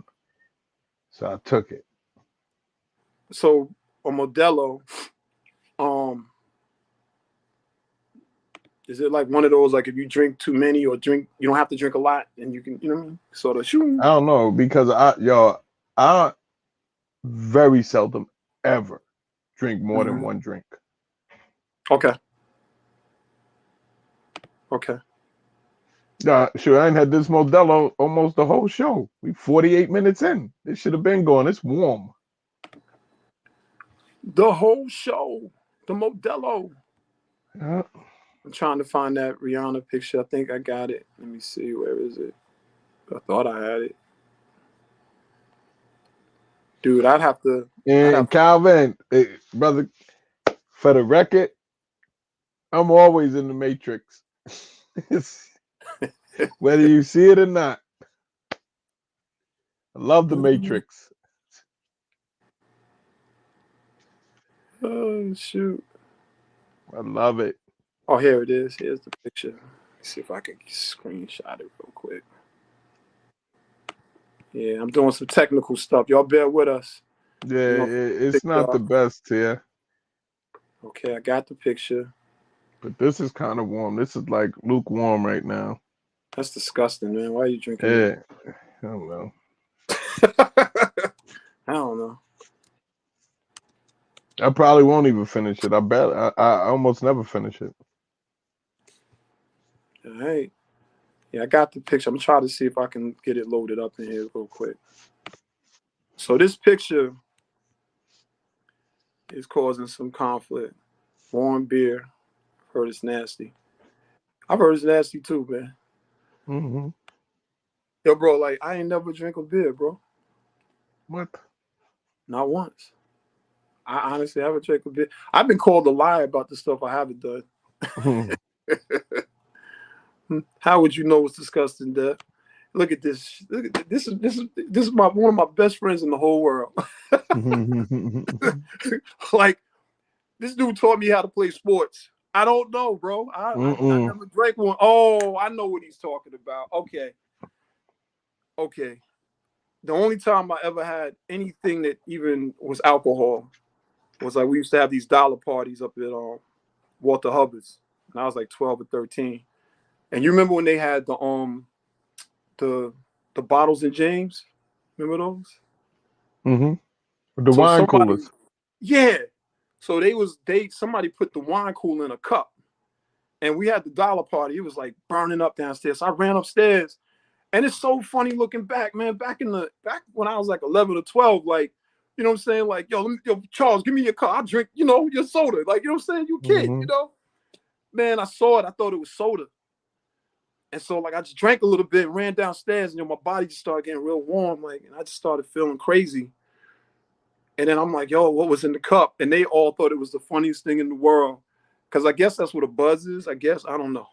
A: so I took it.
B: So a Modelo, is it like one of those, like if you drink too many or you don't have to drink a lot and you can, you know what I mean? Sort of shoot.
A: I don't know because I very seldom ever drink more than one drink.
B: Okay.
A: Yeah, sure. I ain't had this Modelo almost the whole show. We 48 minutes in. This should have been going. It's warm.
B: The whole show. The Modelo.
A: Yeah.
B: I'm trying to find that Rihanna picture. I think I got it. Let me see. Where is it? I thought I had it. Dude, I'd have to.
A: Calvin, brother, for the record, I'm always in the Matrix. Whether you see it or not. I love the Matrix.
B: Oh, shoot.
A: I love it.
B: Oh, here it is. Here's the picture. Let's see if I can screenshot it real quick. Yeah, I'm doing some technical stuff. Y'all bear with us.
A: Yeah, it's not the best here.
B: Okay, I got the picture.
A: But this is kind of warm. This is like lukewarm right now.
B: That's disgusting, man. Why are you drinking
A: that? I don't know.
B: I don't know.
A: I probably won't even finish it. I bet I almost never finish it.
B: All right. Yeah, I got the picture. I'm gonna try to see if I can get it loaded up in here real quick. So this picture is causing some conflict. Warm beer. Heard it's nasty. I've heard it's nasty too, man.
A: Mm-hmm.
B: Yo, bro, like I ain't never drink a beer, bro.
A: What?
B: Not once. I honestly haven't drank a beer. I've been called a liar about the stuff I haven't done. How would you know it's disgusting, Dad? Look at this. Look at this. This is my one of my best friends in the whole world. Like this dude taught me how to play sports. I don't know, bro. I never drank one. Oh, I know what he's talking about. Okay. The only time I ever had anything that even was alcohol was like we used to have these dollar parties up at Walter Hubbard's, and I was like 12 or 13. And you remember when they had the bottles in James? Remember those?
A: Mm-hmm. The
B: So
A: wine coolers.
B: Yeah. So somebody put the wine cooler in a cup, and we had the dollar party. It was like burning up downstairs. So I ran upstairs, and it's so funny looking back, man. Back when I was like 11 or 12, like, you know what I'm saying? Like, yo, Charles, give me your car. I'll drink, your soda. Like, you know what I'm saying? You kid, Man, I saw it. I thought it was soda. And so, like, I just drank a little bit, ran downstairs, and my body just started getting real warm, like, and I just started feeling crazy. And then I'm like, yo, what was in the cup? And they all thought it was the funniest thing in the world. Because I guess that's what a buzz is. I guess. I don't know.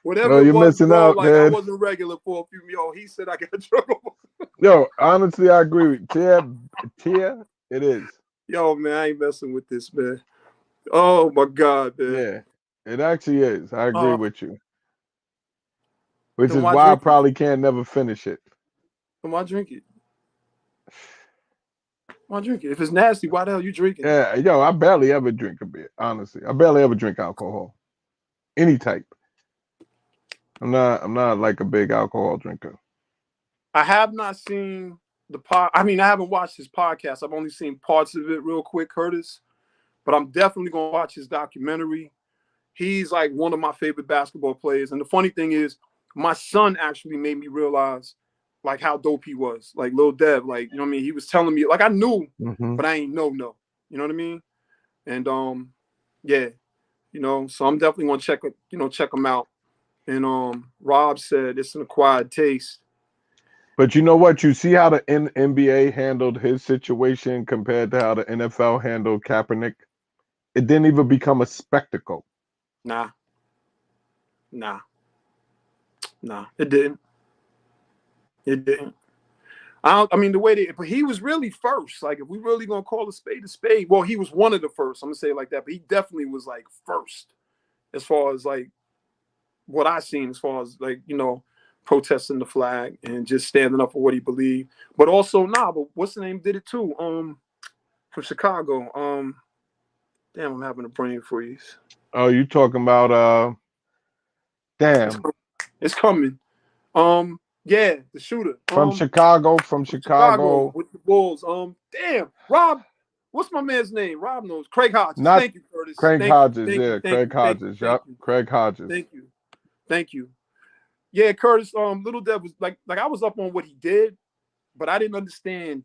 B: Whatever
A: No,
B: it
A: you're
B: was,
A: missing
B: bro,
A: out,
B: like, I
A: man.
B: wasn't regular for a few. Yo, he said I got drunk.
A: Yo, honestly, I agree with Tia, it is.
B: Yo, man, I ain't messing with this, man. Oh, my God, man.
A: Yeah, it actually is. I agree with you. Which
B: Then
A: is
B: why
A: why I
B: drink it?
A: probably can't never finish it.
B: Then why drink it? Why drink it? If it's nasty, why the hell you drinking it?
A: Yeah, yo, I barely ever drink a beer, honestly. I barely ever drink alcohol. Any type. I'm not like a big alcohol drinker.
B: I have not seen I haven't watched his podcast. I've only seen parts of it real quick, Curtis. But I'm definitely gonna watch his documentary. He's like one of my favorite basketball players. And the funny thing is, my son actually made me realize like how dope he was. Like Lil Dev, like, you know what I mean? He was telling me, like I knew, but I ain't know. You know what I mean? And yeah, so I'm definitely gonna check him out. And Rob said it's an acquired taste.
A: But you know what? You see how the NBA handled his situation compared to how the NFL handled Kaepernick? It didn't even become a spectacle.
B: Nah, it didn't. It didn't. I mean, the way but he was really first. Like, if we really gonna call a spade, well, he was one of the first. I'm gonna say it like that, but he definitely was like first, as far as like what I seen, as far as like protesting the flag and just standing up for what he believed. But also, but what's the name did it too? From Chicago. Damn, I'm having a brain freeze.
A: Oh, you talking about damn.
B: It's coming. Yeah, the shooter.
A: From Chicago
B: with the Bulls. Damn, Rob, what's my man's name? Rob knows. Craig Hodges. Thank you, Curtis.
A: Craig Hodges, yeah, Craig Hodges. Yep, Craig Hodges.
B: Thank you. Yeah, Curtis. Little Dev was like I was up on what he did, but I didn't understand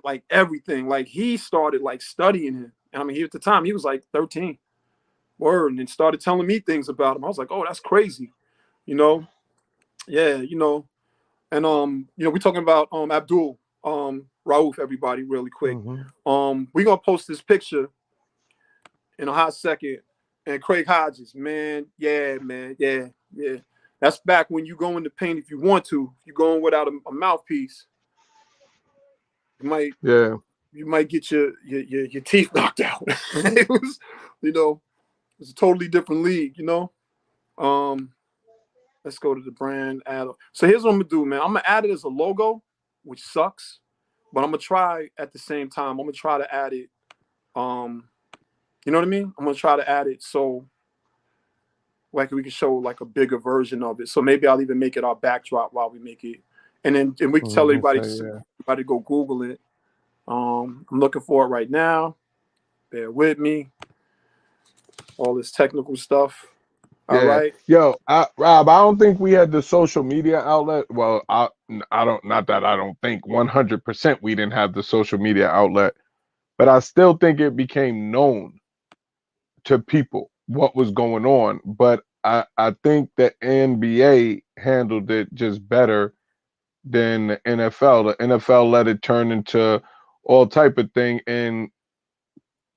B: like everything. Like he started like studying him. And I mean, at the time he was like 13. Word, and then started telling me things about him. I was like, oh, that's crazy. Yeah, and we're talking about Abdul Rauf, everybody, really quick. We're gonna post this picture in a hot second. And Craig Hodges, man. That's back when you go in the paint if you want to. If you're going without a mouthpiece, you might get your teeth knocked out. It was, it's a totally different league, Let's go to the brand add. So here's what I'm gonna do, man. I'm gonna add it as a logo, which sucks, but I'm gonna try at the same time. I'm gonna try to add it. You know what I mean? I'm gonna try to add it so like we can show like a bigger version of it. So maybe I'll even make it our backdrop while we make it, and we can tell everybody to go Google it. I'm looking for it right now. Bear with me. all this technical stuff. All
A: Yeah,
B: right.
A: yo, Rob, I don't think we had the social media outlet. Well, I don't, not that I don't think 100% we didn't have the social media outlet, but I still think it became known to people what was going on. But I think the NBA handled it just better than the NFL. The NFL let it turn into all type of thing, and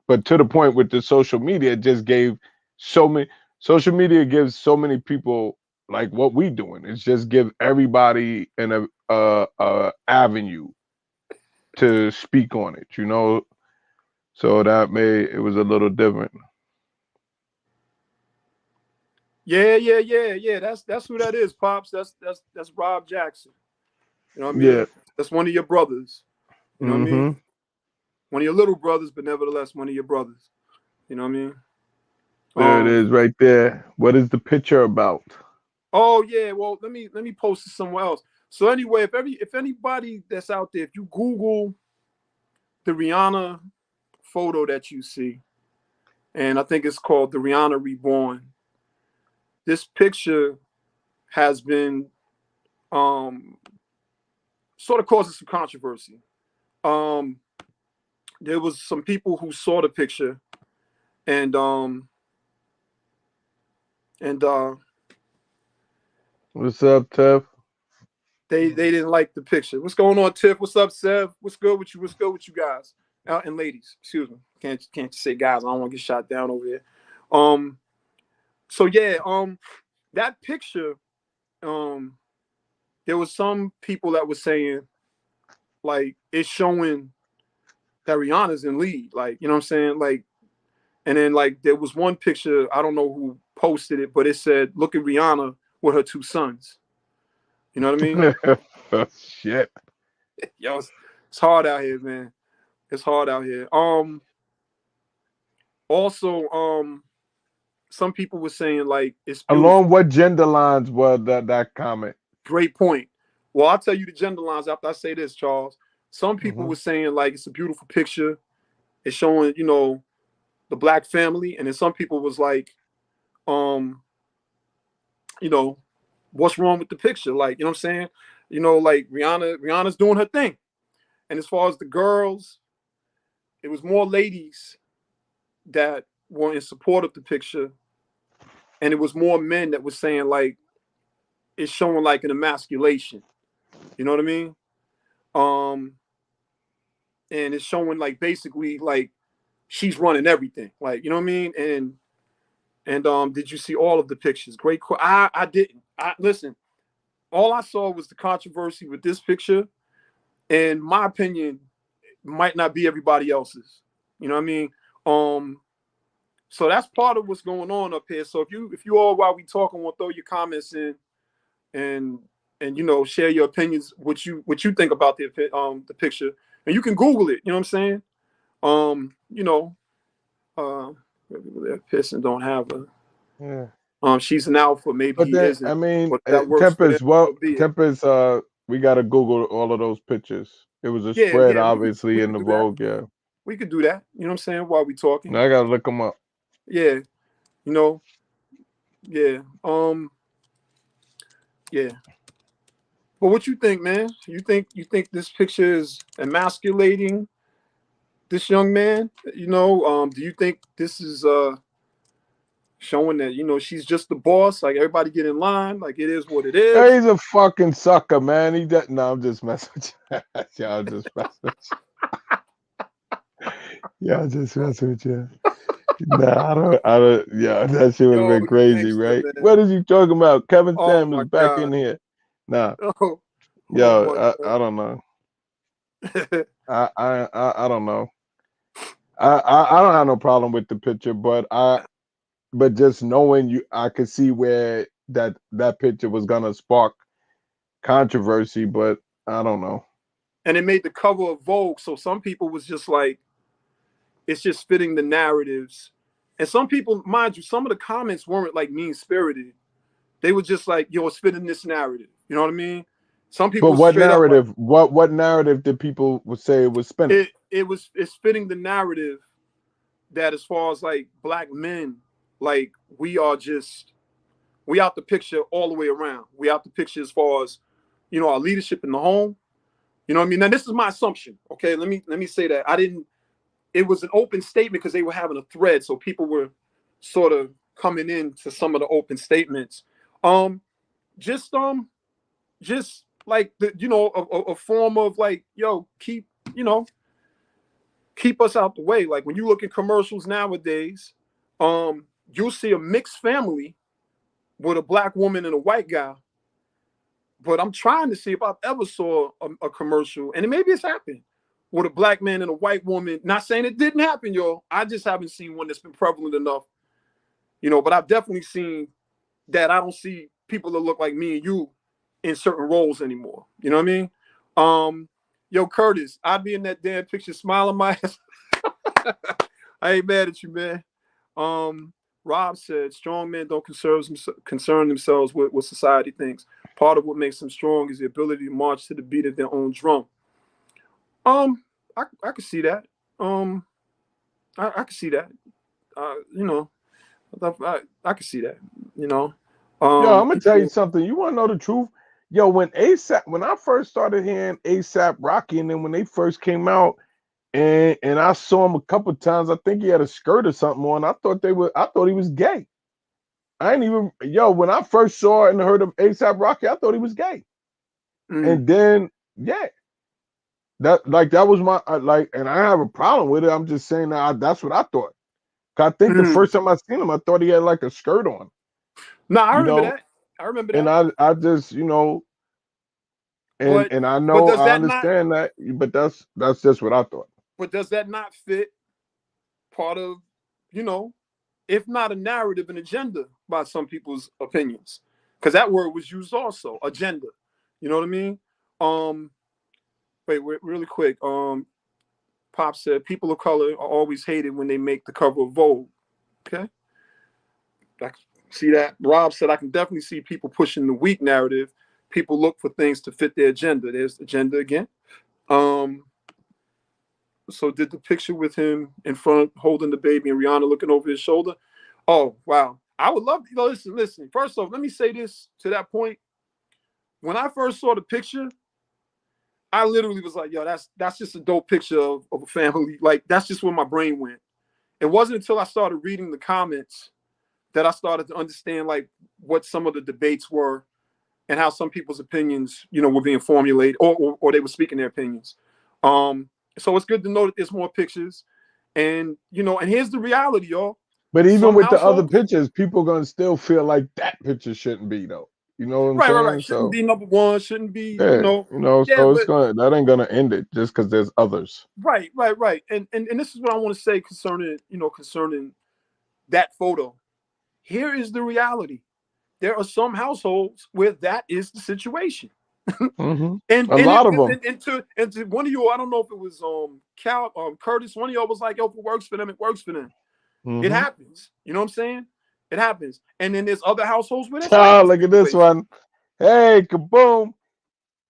A: but to the point with the social media, it just gave so many. Social media gives so many people like what we doing. It's just give everybody a avenue to speak on it. You know, so that made it was a little different.
B: Yeah. That's who that is, pops. That's Rob Jackson. You know what I
A: Yeah.
B: mean? That's one of your brothers. You know what I mean?
A: Mm-hmm.
B: One of your little brothers, but nevertheless one of your brothers. You know what I mean?
A: There it
B: Um.
A: is, right there. What is the picture about?
B: Oh yeah. Well, let me post it somewhere else. So anyway, if anybody that's out there, if you Google the Rihanna photo that you see, and I think it's called the Rihanna Reborn. This picture has been um, sort of causing some controversy. Um, there was some people who saw the picture and and
A: What's up, Tiff?
B: they didn't like the picture. What's going on, Tiff? What's up, Sev? What's good with you? What's good with you guys? And ladies, excuse me. Can't say guys. I don't want to get shot down over here. Um, so yeah, that picture, um, there was some people that was saying like it's showing that Rihanna's in lead. Like, you know what I'm saying? Like, and then like there was one picture, I don't know who posted it, but it said, look at Rihanna with her two sons. You know what I mean?
A: Shit.
B: Yo, it's hard out here, man. It's hard out here. Also, some people were saying like it's beautiful.
A: Along what gender lines were that comment?
B: Great point. Well, I'll tell you the gender lines after I say this, Charles. Some people
A: Mm-hmm.
B: were saying like it's a beautiful picture. It's showing, the black family, and then some people was like, um, you know, what's wrong with the picture? Like, you know what I'm saying? Like Rihanna's doing her thing. And as far as the girls, it was more ladies that were in support of the picture, and it was more men that was saying like it's showing like an emasculation. You know what I mean? Um, and it's showing like basically like she's running everything. Like, you know what I mean? And did you see all of the pictures? Great. I didn't. I listen. All I saw was the controversy with this picture, and my opinion might not be everybody else's. You know what I mean? Um, so that's part of what's going on up here. So if you all while we talking, want to throw your comments in and share your opinions, what you think about the picture, and you can Google it. You know what I'm saying? People that pissing don't have a
A: Yeah.
B: she's an alpha, maybe
A: But
B: he
A: then, I
B: isn't,
A: mean,
B: but that works for them.
A: Tempest, well,
B: So be it.
A: Tempest, we got to Google all of those pictures. It was a spread,
B: Yeah, we could
A: obviously,
B: we
A: in
B: could
A: the
B: do that.
A: Vogue. Yeah.
B: We could do that. You know what I'm saying? While we talking.
A: Now I got to look them up.
B: Yeah, you know, yeah. Yeah. But what you think, man? You think this picture is emasculating this young man? Do you think this is showing that, she's just the boss, like everybody get in line, like it is what it
A: Yeah,
B: is?
A: he's a fucking sucker, man. He does. No, I'm just messing with you. Yeah, I'm just messing with you. Yeah, I'm just messing with you. Nah, I don't. Yeah, that shit would have
B: Yo,
A: been
B: you
A: crazy,
B: gangster,
A: right?
B: man.
A: What is you talking about? Kevin
B: Oh
A: Sam
B: my
A: is back
B: God.
A: in here. Nah,
B: Oh, oh
A: yo,
B: my
A: I don't know.
B: God.
A: I don't know. I don't have no problem with the picture, but just knowing you, I could see where that picture was gonna spark controversy, but I don't know.
B: And it made the cover of Vogue, so some people was just like, it's just fitting the narratives. And some people, mind you, some of the comments weren't like mean spirited. They were just like, yo, it's fitting this narrative. You know what I mean? Some
A: But
B: people
A: what
B: straight up like
A: narrative? What narrative did people would say it was spinning?
B: it's fitting the narrative that as far as like black men, like we out the picture all the way around. We out the picture as far as, our leadership in the home. You know what I mean? Now this is my assumption. Okay, let me say that it was an open statement because they were having a thread, so people were sort of coming in to some of the open statements. Just like a form of like, keep us out the way. Like when you look at commercials nowadays, you'll see a mixed family with a black woman and a white guy. But I'm trying to see if I've ever saw a commercial, and maybe it's happened, with a black man and a white woman. Not saying it didn't happen, yo. I just haven't seen one that's been prevalent enough, but I've definitely seen that. I don't see people that look like me and you in certain roles anymore. You know what I mean? Yo, Curtis, I'd be in that damn picture smiling my ass. I ain't mad at you, man. Rob said, strong men don't concern themselves with what society thinks. Part of what makes them strong is the ability to march to the beat of their own drum. I could see that. I could see that. I could see that.
A: Yo, I'm gonna tell you something. You want to know the truth? Yo, when I first started hearing ASAP Rocky, and then when they first came out, and I saw him a couple times, I think he had a skirt or something on. I thought he was gay. I ain't even, when I first saw and heard of ASAP Rocky, I thought he was gay. And then, that was my, and I have a problem with it. I'm just saying that's what I thought. I think the first time I seen him, I thought he had like a skirt on.
B: No, I remember that. I remember that.
A: And I just, and I know, I understand that, but that's just what I thought.
B: But does that not fit part of, if not a narrative, an agenda by some people's opinions? Because that word was used also, agenda. You know what I mean? Wait, really quick. Pop said, people of color are always hated when they make the cover of Vogue. Okay. I see that. Rob said, I can definitely see people pushing the weak narrative. People look for things to fit their agenda. There's the agenda again. So did the picture with him in front holding the baby and Rihanna looking over his shoulder? Oh, wow. I would love to listen. First off, let me say this to that point. When I first saw the picture, I literally was like, yo, that's just a dope picture of a family. Like, that's just where my brain went. It wasn't until I started reading the comments that I started to understand like what some of the debates were and how some people's opinions, were being formulated or they were speaking their opinions. So it's good to know that there's more pictures, and and here's the reality, y'all.
A: But even with the other pictures, people gonna still feel like that picture shouldn't be though. You know what I'm saying?
B: Right. Shouldn't be number one. Shouldn't be.
A: So that ain't gonna end it just because there's others.
B: Right. And this is what I want to say concerning that photo. Here is the reality. There are some households where that is the situation.
A: And a lot of them.
B: And to one of you, I don't know if it was Curtis. One of y'all was like, "Yo, if it works for them, it works for them." It happens. You know what I'm saying? It happens. And then there's other households where that's
A: look at this one. Hey, kaboom!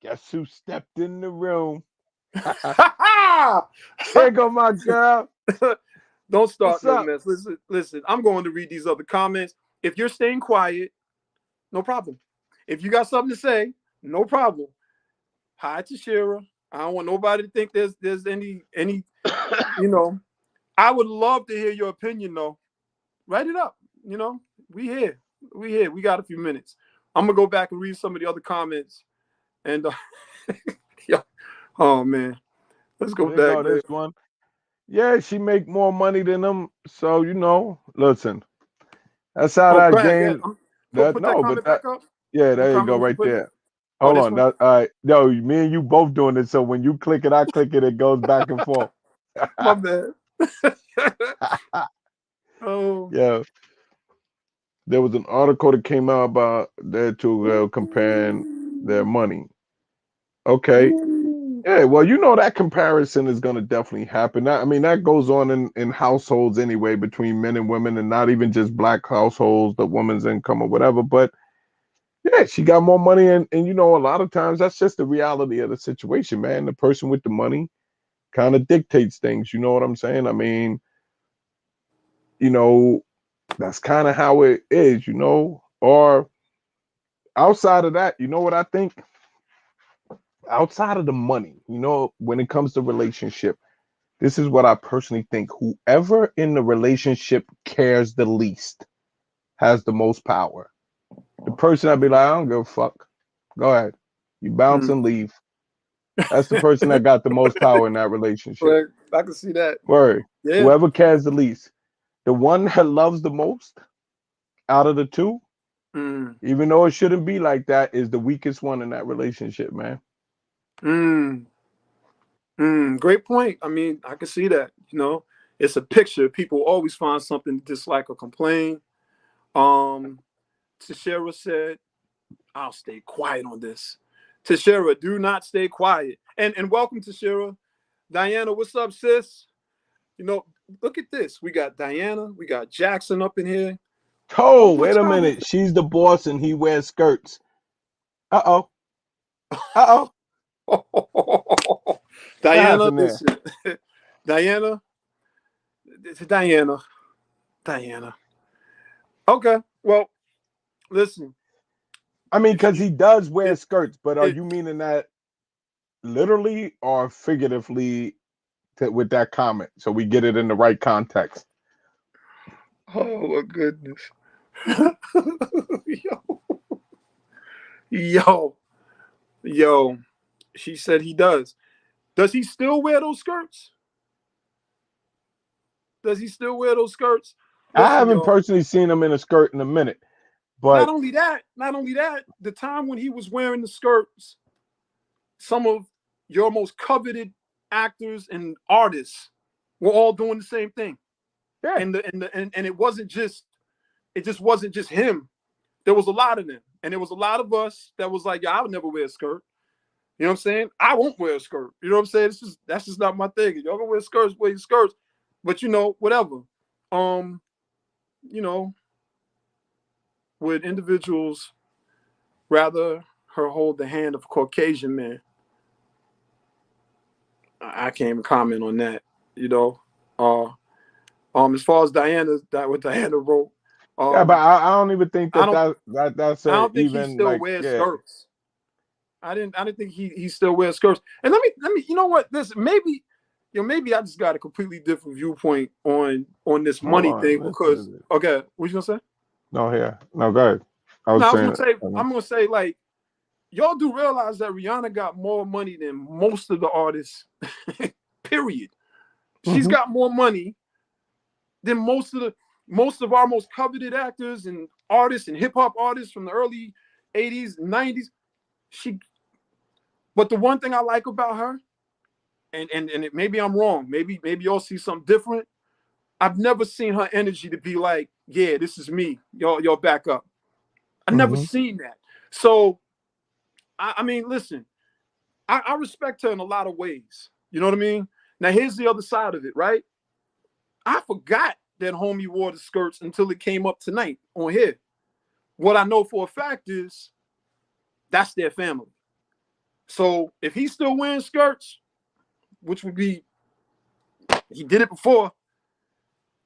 A: Guess who stepped in the room? There go my girl.
B: Don't start no mess. Listen. I'm going to read these other comments. If you're staying quiet, no problem. If you got something to say, no problem. Hi to Shira. I don't want nobody to think there's any I would love to hear your opinion though. Write it up. We here. We got a few minutes. I'm gonna go back and read some of the other comments. And oh man, let's go back.
A: This one. Yeah, she make more money than them. So listen. That's how that game.
B: Back up.
A: Yeah, there you go, right there. Hold on. All right. No, me and you both doing it. So when you click it, I click it. It goes back and forth.
B: My bad. Oh.
A: Yeah. There was an article that came out about their two comparing their money. Okay. Yeah, well, that comparison is going to definitely happen. That goes on in households anyway between men and women, and not even just black households, the woman's income or whatever. But yeah, she got more money, and a lot of times that's just the reality of the situation, man. The person with the money kind of dictates things. You know what I'm saying? That's kind of how it is, you know. Or outside of that, you know what I think? Outside of the money, you know, when it comes to relationship, this is what I personally think. Whoever in the relationship cares the least has the most power. The person I'd be like, I don't give a fuck. Go ahead. You bounce
B: Mm.
A: and leave. That's the person that got the most power in that relationship.
B: Like, I can see that.
A: Word.
B: Yeah.
A: Whoever cares the least. The one that loves the most out of the two,
B: Mm.
A: even though it shouldn't be like that, is the weakest one in that relationship, man.
B: Mm. Great point. I mean, I can see that. You know, it's a picture. People always find something to dislike or complain. Um, Tashera said, "I'll stay quiet on this." Tashera, do not stay quiet. And welcome, Tashera. Diana, what's up, sis? You know, look at this. We got Diana. We got Jackson up in here.
A: Oh,
B: What
A: wait a
B: y'all?
A: minute. She's the boss and he wears skirts. Uh oh. Uh oh. What
B: Diana,
A: happened there?
B: listen. Diana, Diana, Diana. Okay. Well, listen.
A: I mean,
B: If
A: because
B: you
A: he does wear
B: it
A: skirts, but are
B: it
A: you meaning that literally or figuratively with that comment so we get it in the right context?
B: oh my goodness. yo, yo, yo. She said he does. Does he still wear those skirts? Does he still wear those skirts?
A: I
B: Listen,
A: haven't
B: y'all.
A: personally seen him in a skirt in a minute,
B: Not
A: but
B: only that, the time when he was wearing the skirts, some of your most coveted actors and artists were all doing the same thing.
A: yeah,
B: And it just wasn't just him. There was a lot of them. And there was a lot of us that was like, yeah, I would never wear a skirt. You know what I'm saying? I won't wear a skirt. You know what I'm saying? That's just not my thing. If y'all gonna wear skirts, wear your skirts. But you know, whatever. Um, you know, would individuals rather her hold the hand of a Caucasian man? I can't even comment on that. You know, as far as what Diana wrote,
A: yeah, but
B: um,
A: I don't even think
B: I
A: that
B: don't,
A: that's
B: I
A: a
B: don't think he
A: even
B: still
A: like
B: wears
A: yeah.
B: skirts. I didn't think he still wears skirts. And let me, you know what? This maybe, maybe I just got a completely different viewpoint on this
A: Hold
B: money
A: on,
B: thing
A: listen to
B: because
A: this.
B: okay, what you gonna say?
A: No, here, no, go ahead. I
B: No,
A: was
B: I was
A: saying,
B: gonna say, I'm gonna say like y'all do realize that Rihanna got more money than most of the artists. Period. She's
A: mhm.
B: got more money than most of our most coveted actors and artists and hip hop artists from the early 80s, 90s. She but the one thing I like about her, maybe I'm wrong, maybe y'all see something different. I've never seen her energy to be like, yeah, this is me. Y'all back up. I never
A: Mhm.
B: seen that. So I mean, listen, I respect her in a lot of ways. You know what I mean? Now here's the other side of it, right? I forgot that homie wore the skirts until it came up tonight on here. What I know for a fact is that's their family. So if he's still wearing skirts, which would be he did it before,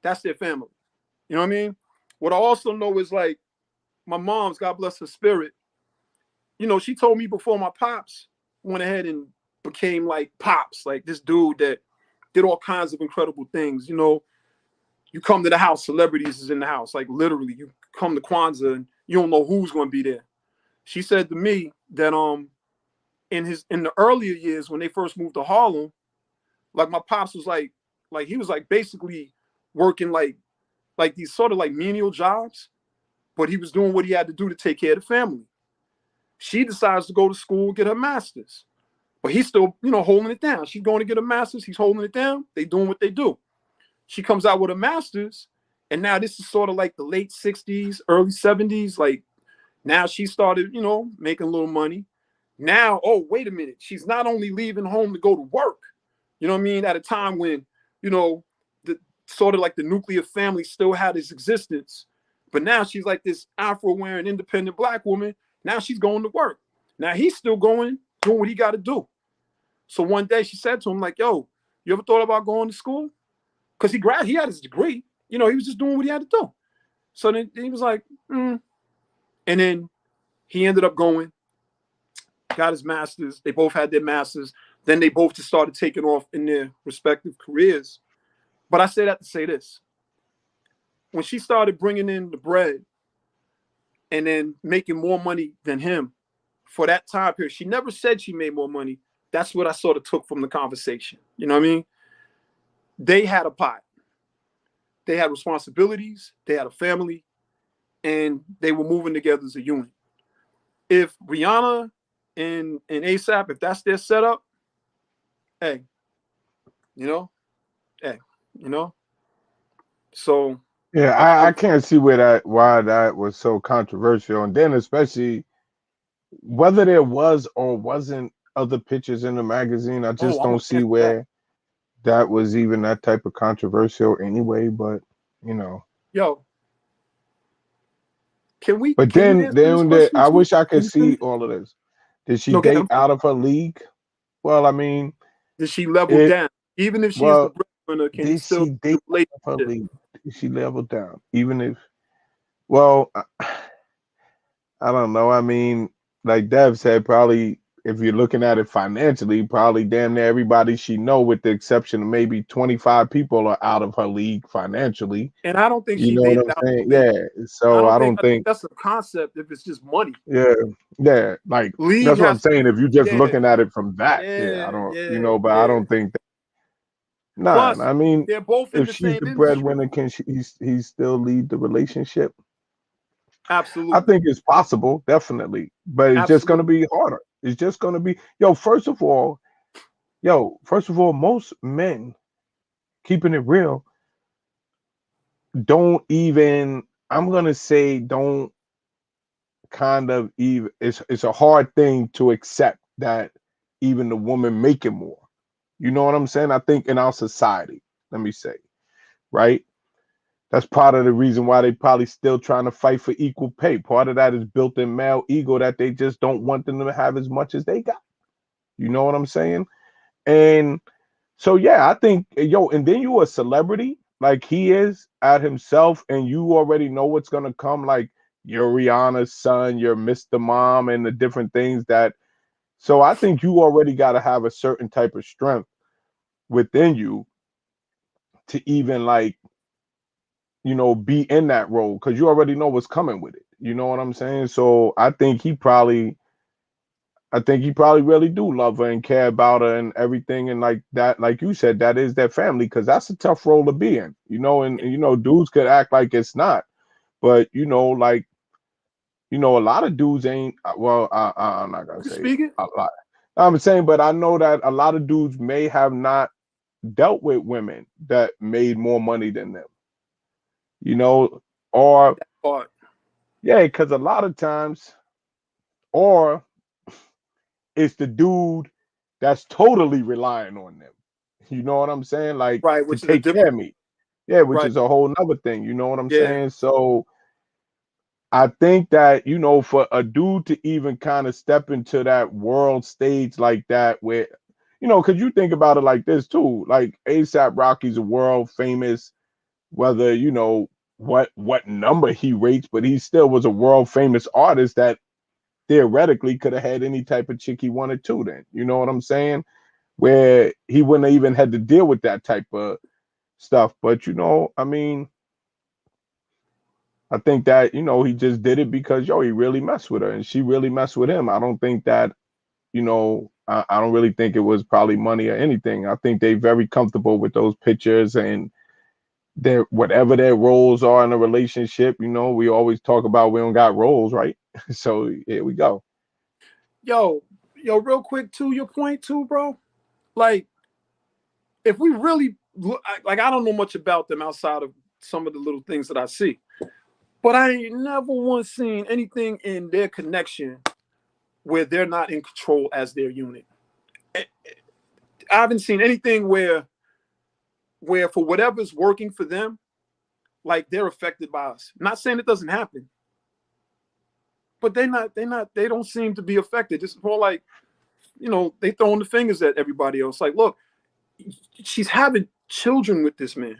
B: that's their family. You know what I mean? What I also know is like my mom's, God bless her spirit, she told me before my pops went ahead and became like pops, like this dude that did all kinds of incredible things. You come to the house, celebrities is in the house. Like literally, you come to Kwanzaa and you don't know who's going to be there. She said to me that in the earlier years when they first moved to Harlem, like my pops was like he was like basically working like these sort of like menial jobs, but he was doing what he had to do to take care of the family. She decides to go to school, get her master's, but he's still holding it down. She's going to get a master's, he's holding it down. They doing what they do. She comes out with a master's, and now this is sort of like the late 60s, early 70s. Like now she started, making a little money. Now, oh, wait a minute. She's not only leaving home to go to work, you know what I mean? At a time when, the sort of like the nuclear family still had its existence. But now she's like this Afro wearing independent Black woman. Now she's going to work. Now he's still going, doing what he got to do. So one day she said to him, like, yo, you ever thought about going to school? Because he had his degree. He was just doing what he had to do. So then he was like, and then he ended up going, got his master's. They both had their masters. Then they both just started taking off in their respective careers. But I say that to say this. When she started bringing in the bread and then making more money than him for that time period, she never said she made more money. That's what I sort of took from the conversation. You know what I mean? They had a pot. They had responsibilities. They had a family. And they were moving together as a unit. If Rihanna and ASAP, if that's their setup, hey, you know, hey, you know. So
A: Yeah, I can't see why that was so controversial. And then especially whether there was or wasn't other pictures in the magazine, I just
B: I'm
A: don't
B: against
A: see
B: that.
A: where that was even that type of controversial anyway, but you know.
B: Yo,
A: But
B: can you
A: then
B: answer this question
A: I
B: too?
A: wish I could
B: When you
A: see
B: finish?
A: all of this. Did she
B: No, okay,
A: date out of her league? Well, I mean,
B: did she level
A: it
B: down? Even if she's the
A: well,
B: breadwinner, can he
A: did
B: still
A: she
B: do
A: date
B: the
A: out of her
B: relationship?
A: league? Did she level down? Even if well, I don't know. I mean, like Dev said, probably if you're looking at it financially, probably damn near everybody she know, with the exception of maybe 25 people, are out of her league financially.
B: And I don't think
A: You
B: she
A: know what
B: dated
A: I'm
B: out
A: saying?
B: the league.
A: Yeah. So I don't
B: I think
A: think,
B: that's a concept if it's just money.
A: yeah, yeah. Like
B: League
A: that's what I'm
B: has to
A: saying.
B: be,
A: If you're just
B: yeah,
A: looking at it from that, yeah, I
B: yeah,
A: don't,
B: yeah,
A: but I
B: yeah.
A: don't think that. Nah,
B: Plus,
A: I mean,
B: they're both in
A: if
B: the
A: she's
B: same
A: the
B: industry.
A: breadwinner, can he still lead the relationship? I
B: Absolutely.
A: think it's possible, definitely, but it's just going to
B: Absolutely.
A: be harder. It's just going to be, first of all, most men, keeping it real, don't even, I'm going to say, don't kind of even, it's a hard thing to accept that even the woman making more. You know what I'm saying? I think in our society, let me say, right? That's part of the reason why they probably still trying to fight for equal pay. Part of that is built in male ego that they just don't want them to have as much as they got. You know what I'm saying? And so yeah, I think and then you a celebrity like he is at himself, and you already know what's gonna come. Like you're Rihanna's son, you're Mr. Mom, and the different things that. So I think you already got to have a certain type of strength within you to even like be in that role because you already know what's coming with it. You know what I'm saying? So I think he probably really do love her and care about her and everything and like that. Like you said, that is their family because that's a tough role to be in. And dudes could act like it's not, but like a lot of dudes ain't. Well, I'm not gonna
B: You can
A: say
B: speak it.
A: a lot. I'm saying, but I know that a lot of dudes may have not dealt with women that made more money than them. You know, or
B: Part.
A: yeah, because a lot of times, or it's the dude that's totally relying on them. You know what I'm saying? Like
B: Right,
A: to
B: which is a
A: take care
B: different,
A: of me. Yeah, which
B: right.
A: is a whole nother thing. You know what I'm
B: Yeah.
A: saying? So I think that, for a dude to even kind of step into that world stage like that, where, because you think about it like this too, like ASAP Rocky's a world famous, whether, what number he rates, but he still was a world famous artist that theoretically could have had any type of chick he wanted to then. You know what I'm saying? Where he wouldn't have even had to deal with that type of stuff. But I mean, I think that, he just did it because he really messed with her and she really messed with him. I don't think that, I don't really think it was probably money or anything. I think they very comfortable with those pictures and their whatever their roles are in a relationship. We always talk about we don't got roles, right? So here we go.
B: Yo, real quick to your point too, bro. Like, if we really look, like, I don't know much about them outside of some of the little things that I see, but I ain't never once seen anything in their connection where they're not in control as their unit. I haven't seen anything where for whatever's working for them, like they're affected by us. I'm not saying it doesn't happen, but they don't seem to be affected. It's more like, they throwing the fingers at everybody else. Like, look, she's having children with this man.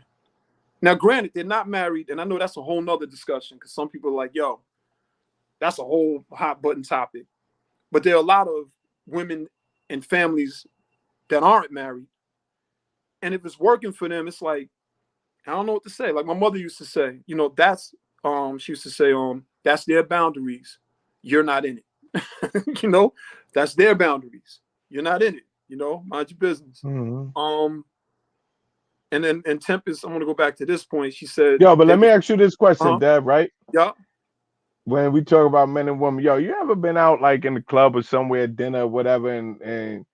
B: Now, granted, they're not married, and I know that's a whole nother discussion because some people are like, yo, that's a whole hot button topic. But there are a lot of women and families that aren't married. And if it's working for them, it's like, I don't know what to say. Like my mother used to say, you know, she used to say, that's their boundaries. You're not in it. You know, that's their boundaries. You're not in it. You know, mind your business.
A: Mm-hmm.
B: And then Tempest, I'm gonna go back to this point. She said,
A: Yo, but let me ask you this question, Deb, right?
B: Yeah.
A: When we talk about men and women, yo, you ever been out like in the club or somewhere, dinner, or whatever, and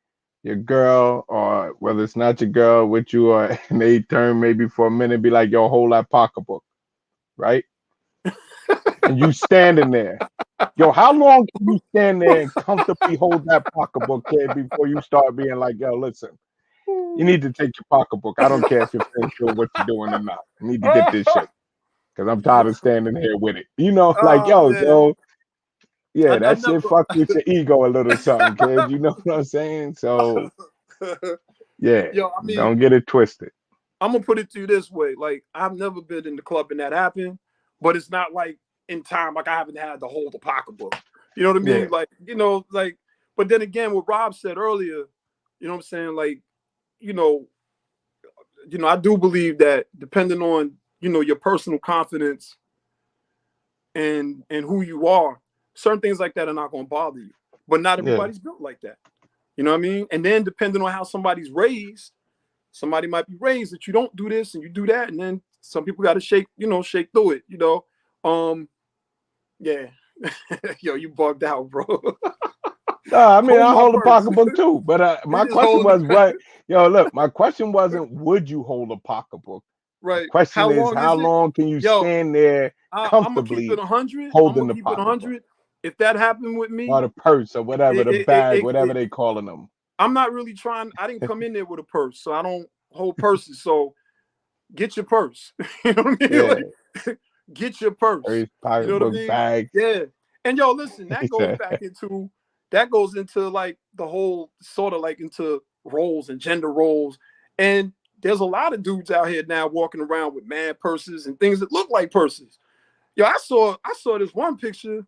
A: your girl, or whether it's not your girl with you, or and they turn maybe for a minute, be like, yo, hold that pocketbook, right? And you standing there. Yo, how long can you stand there and comfortably hold that pocketbook, kid, before you start being like, yo, listen, you need to take your pocketbook. I don't care if you're finished doing what you're doing or not. You need to get this shit. Because I'm tired of standing here with it. You know, like, yo,
B: man.
A: so yeah,
B: I
A: that
B: never...
A: shit fuck with your ego a little something, kid. You know what I'm saying? So yeah,
B: Yo, I mean,
A: don't get it twisted.
B: I'm gonna put it to you this way: like, I've never been in the club and that happened, but it's not like in time, like I haven't had to hold a pocketbook. You know what I mean?
A: Yeah.
B: Like, you know, like, but then again, what Rob said earlier, you know what I'm saying? Like, you know, I do believe that depending on, you know, your personal confidence and who you are, certain things like that are not gonna bother you. But not everybody's built like that. You know what I mean? And then depending on how somebody's raised, somebody might be raised that you don't do this and you do that, and then some people got to shake through it. You know, yeah. Yo, you bugged out, bro.
A: No, I mean, I hold a
B: purse.
A: pocketbook too. But my question was, what? Yo, look, my question wasn't, would you hold a pocketbook?
B: Right.
A: The question is, how long can you stand there
B: I'm gonna keep
A: comfortably
B: it 100. I'm
A: holding
B: gonna
A: the
B: keep it
A: pocketbook
B: 100. If that happened with me,
A: or the purse or whatever, the bag, whatever they calling them.
B: I'm not really trying. I didn't come in there with a purse, so I don't hold purses. So get your purse. You know what I mean?
A: Yeah.
B: Like, get your purse.
A: Purse,
B: You know what I
A: pocketbook,
B: mean?
A: bag.
B: Yeah. And yo, listen,
A: He
B: that goes into like the whole sort of like into roles and gender roles. And there's a lot of dudes out here now walking around with man purses and things that look like purses. Yo, I saw this one picture.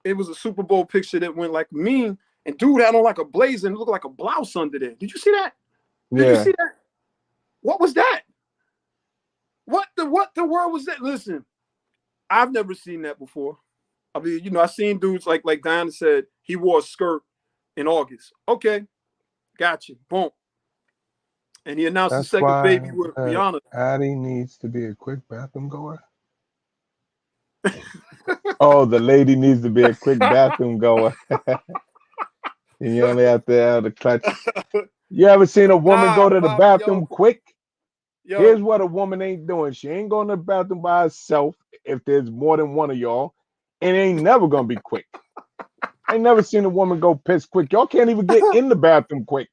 B: It was a Super Bowl picture that went like mean, and dude had on like a blazer and it looked like a blouse under there. Did you see that? Did you see that? What was that? What the world was that? Listen, I've never seen that before. I mean, you know, I've seen dudes like Diana said, he wore a skirt in August. Okay, got you. Boom. And he announced
A: That's
B: the second
A: why
B: baby with Rihanna.
A: Addie needs to be a quick bathroom goer. Oh, the lady needs to be a quick bathroom goer. And you only have to have the clutch. You ever seen a woman go to the bathroom quick? Here's what a woman ain't doing. She ain't going to the bathroom by herself if there's more than one of y'all. And it ain't never going to be quick. I ain't never seen a woman go piss quick. Y'all can't even get in the bathroom quick.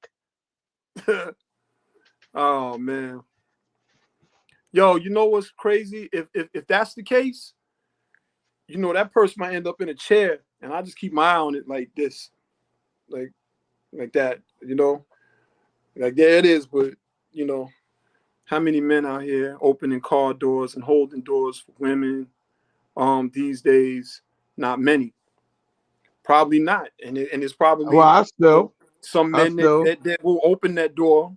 B: Oh, man. Yo, you know what's crazy? If that's the case, you know, that person might end up in a chair and I just keep my eye on it like this. Like that, you know? Like, there it is, but, you know, how many men out here opening car doors and holding doors for women these days? Not many. Probably not. And it's probably
A: Well, I still,
B: some men that will open that door,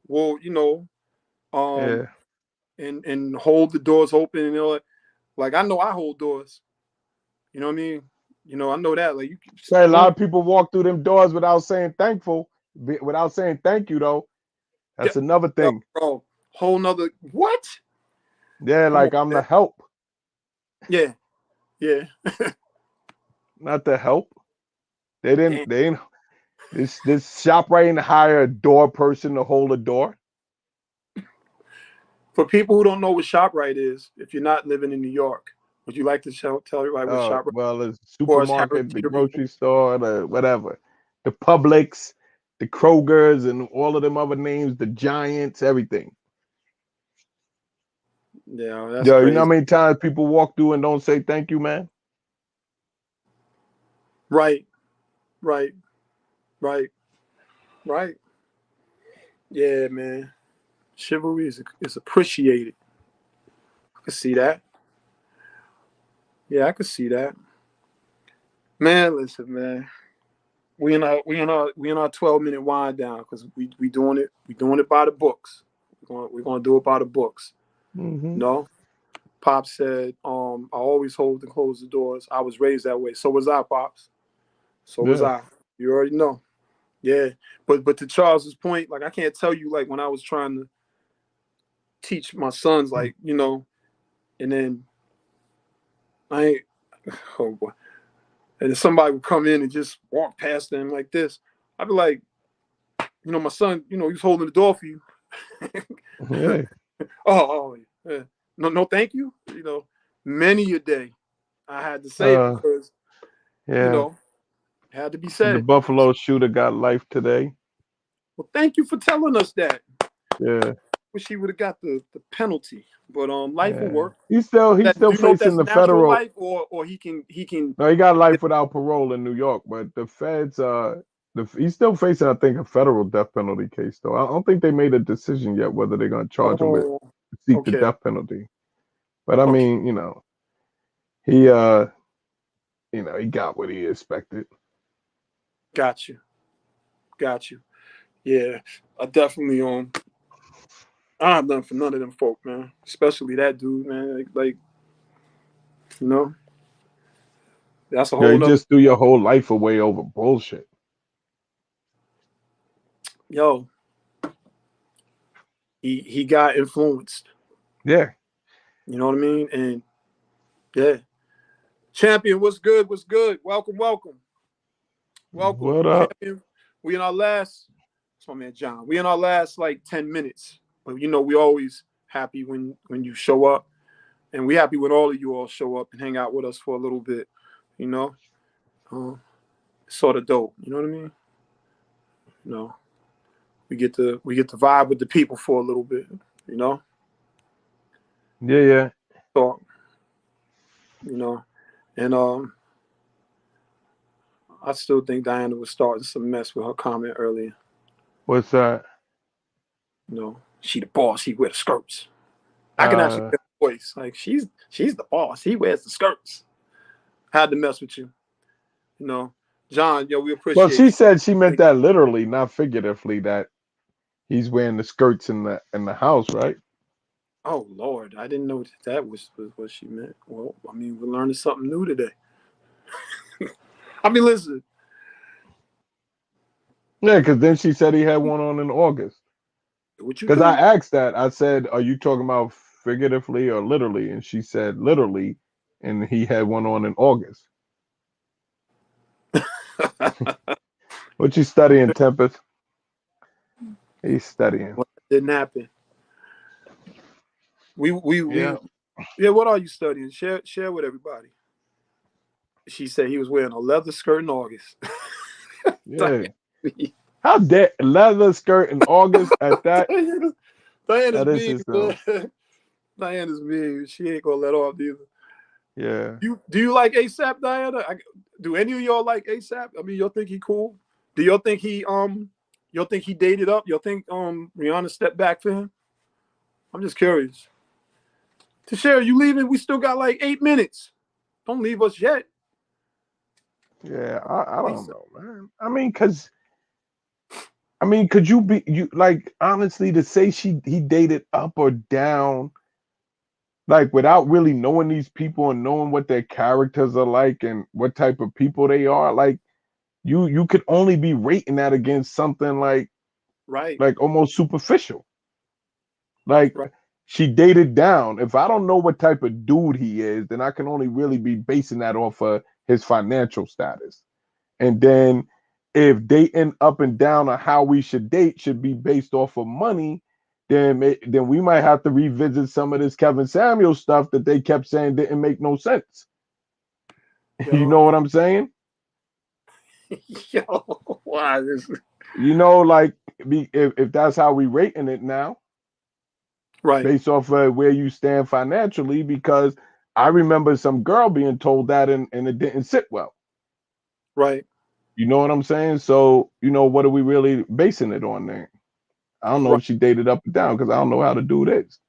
B: will, you know,
A: yeah.
B: and hold the doors open, and like I know I hold doors. You know what I mean? You know, I know that. Like, you
A: Say a lot of people walk through them doors without saying without saying thank you though. That's another thing.
B: Bro, whole nother what?
A: Yeah,
B: Come
A: like
B: on,
A: I'm
B: man.
A: the help.
B: Yeah.
A: Not the help. They
B: Damn.
A: didn't this shop right didn't hire a door person to hold a door.
B: For people who don't know what ShopRite is, if you're not living in New York, would you like to tell everybody what ShopRite
A: Well, it's
B: was?
A: supermarket, the grocery store, the whatever. The Publix, the Krogers, and all of them other names, the Giants, everything.
B: Yeah, that's
A: Yo, you know how
B: crazy.
A: many times people walk through and don't say thank you, man?
B: Right. Yeah, man. Chivalry is appreciated. could see that. Yeah, I could see that. Man, listen, man. We in our 12-minute wind down because we doing it by the books. We're gonna do it by the books.
A: Mm-hmm.
B: No. Pop said, I always hold and close the doors. I was raised that way. So was I, Pops. So was
A: Yeah.
B: I. You already know. Yeah. But to Charles's point, like I can't tell you like when I was trying to teach my sons, like, and then I ain't oh boy. And then somebody would come in and just walk past them like this. I'd be like, my son, he's holding the door for you.
A: Yeah.
B: Oh, yeah. No, thank you. Many a day I had to say it because,
A: Yeah.
B: it had to be
A: And the
B: said.
A: Buffalo shooter got life today.
B: Well, thank you for telling us that.
A: Yeah.
B: Wish he would have got the penalty, but life will
A: Yeah.
B: work.
A: He's still
B: Do you know if
A: facing
B: that's
A: the
B: natural
A: federal.
B: life or he can?
A: No, he got life without parole in New York, but the feds he's still facing, I think, a federal death penalty case though. I don't think they made a decision yet whether they're gonna charge him with
B: Oh,
A: seek the
B: okay,
A: death penalty. But I
B: okay,
A: mean, he he got what he expected.
B: got you. Yeah, I definitely I have done for none of them folk, man. Especially that dude, man. Like that's a
A: Yeah,
B: whole
A: you
B: nother.
A: just threw your whole life away over bullshit.
B: Yo, he got influenced.
A: Yeah.
B: You know what I mean? And yeah, champion, what's good? What's good? Welcome.
A: What up?
B: Champion. We in our last. That's my man John. We in our last like 10 minutes, but we always happy when you show up, and we happy when all of you all show up and hang out with us for a little bit. You know, sort of dope. You know what I mean? We get to vibe with the people for a little bit.
A: Yeah.
B: Talk. And I still think Diana was starting some mess with her comment earlier.
A: What's that?
B: She the boss. He wear the skirts. I can actually hear the voice. Like she's the boss. He wears the skirts. Had to mess with you. John. We appreciate.
A: Well, she
B: you.
A: said she meant that literally, not figuratively. That he's wearing the skirts in the house, right?
B: Oh Lord, I didn't know that was what she meant. Well, I mean, we're learning something new today. I mean, listen.
A: Yeah, because then she said he had one on in August.
B: What you
A: Because I
B: think?
A: asked that, I said, "Are you talking about figuratively or literally?" And she said, "Literally," and he had one on in August. What you studying, Tempest? He's studying.
B: What didn't happen? We
A: Yeah.
B: yeah. What are you studying? Share with everybody. She said he was wearing a leather skirt in August.
A: Yeah. How dare leather skirt in August at that?
B: Diana's
A: That is
B: mean,
A: his
B: man. Diana's mean. She ain't gonna let off either.
A: Yeah.
B: Do you like ASAP, Diana? Do any of y'all like ASAP? I mean, y'all think he cool? Do y'all think he dated up? Y'all think Rihanna stepped back for him? I'm just curious. Tashara, you leaving? We still got like 8 minutes. Don't leave us yet.
A: Yeah, I don't know, man. Could you like honestly to say he dated up or down, like without really knowing these people and knowing what their characters are like and what type of people they are, like you could only be rating that against something
B: Right.
A: like almost superficial. Like
B: Right.
A: she dated down. If I don't know what type of dude he is, then I can only really be basing that off of his financial status. And then if dating up and down on how we should date should be based off of money, then we might have to revisit some of this Kevin Samuel stuff that they kept saying didn't make no sense. You know what I'm saying?
B: Yo, why this?
A: Like if that's how we rating it now,
B: Right.
A: based off of where you stand financially, because I remember some girl being told that and it didn't sit well.
B: Right.
A: You know what I'm saying? So, what are we really basing it on there? I don't know if she dated up and down because I don't know how to do this.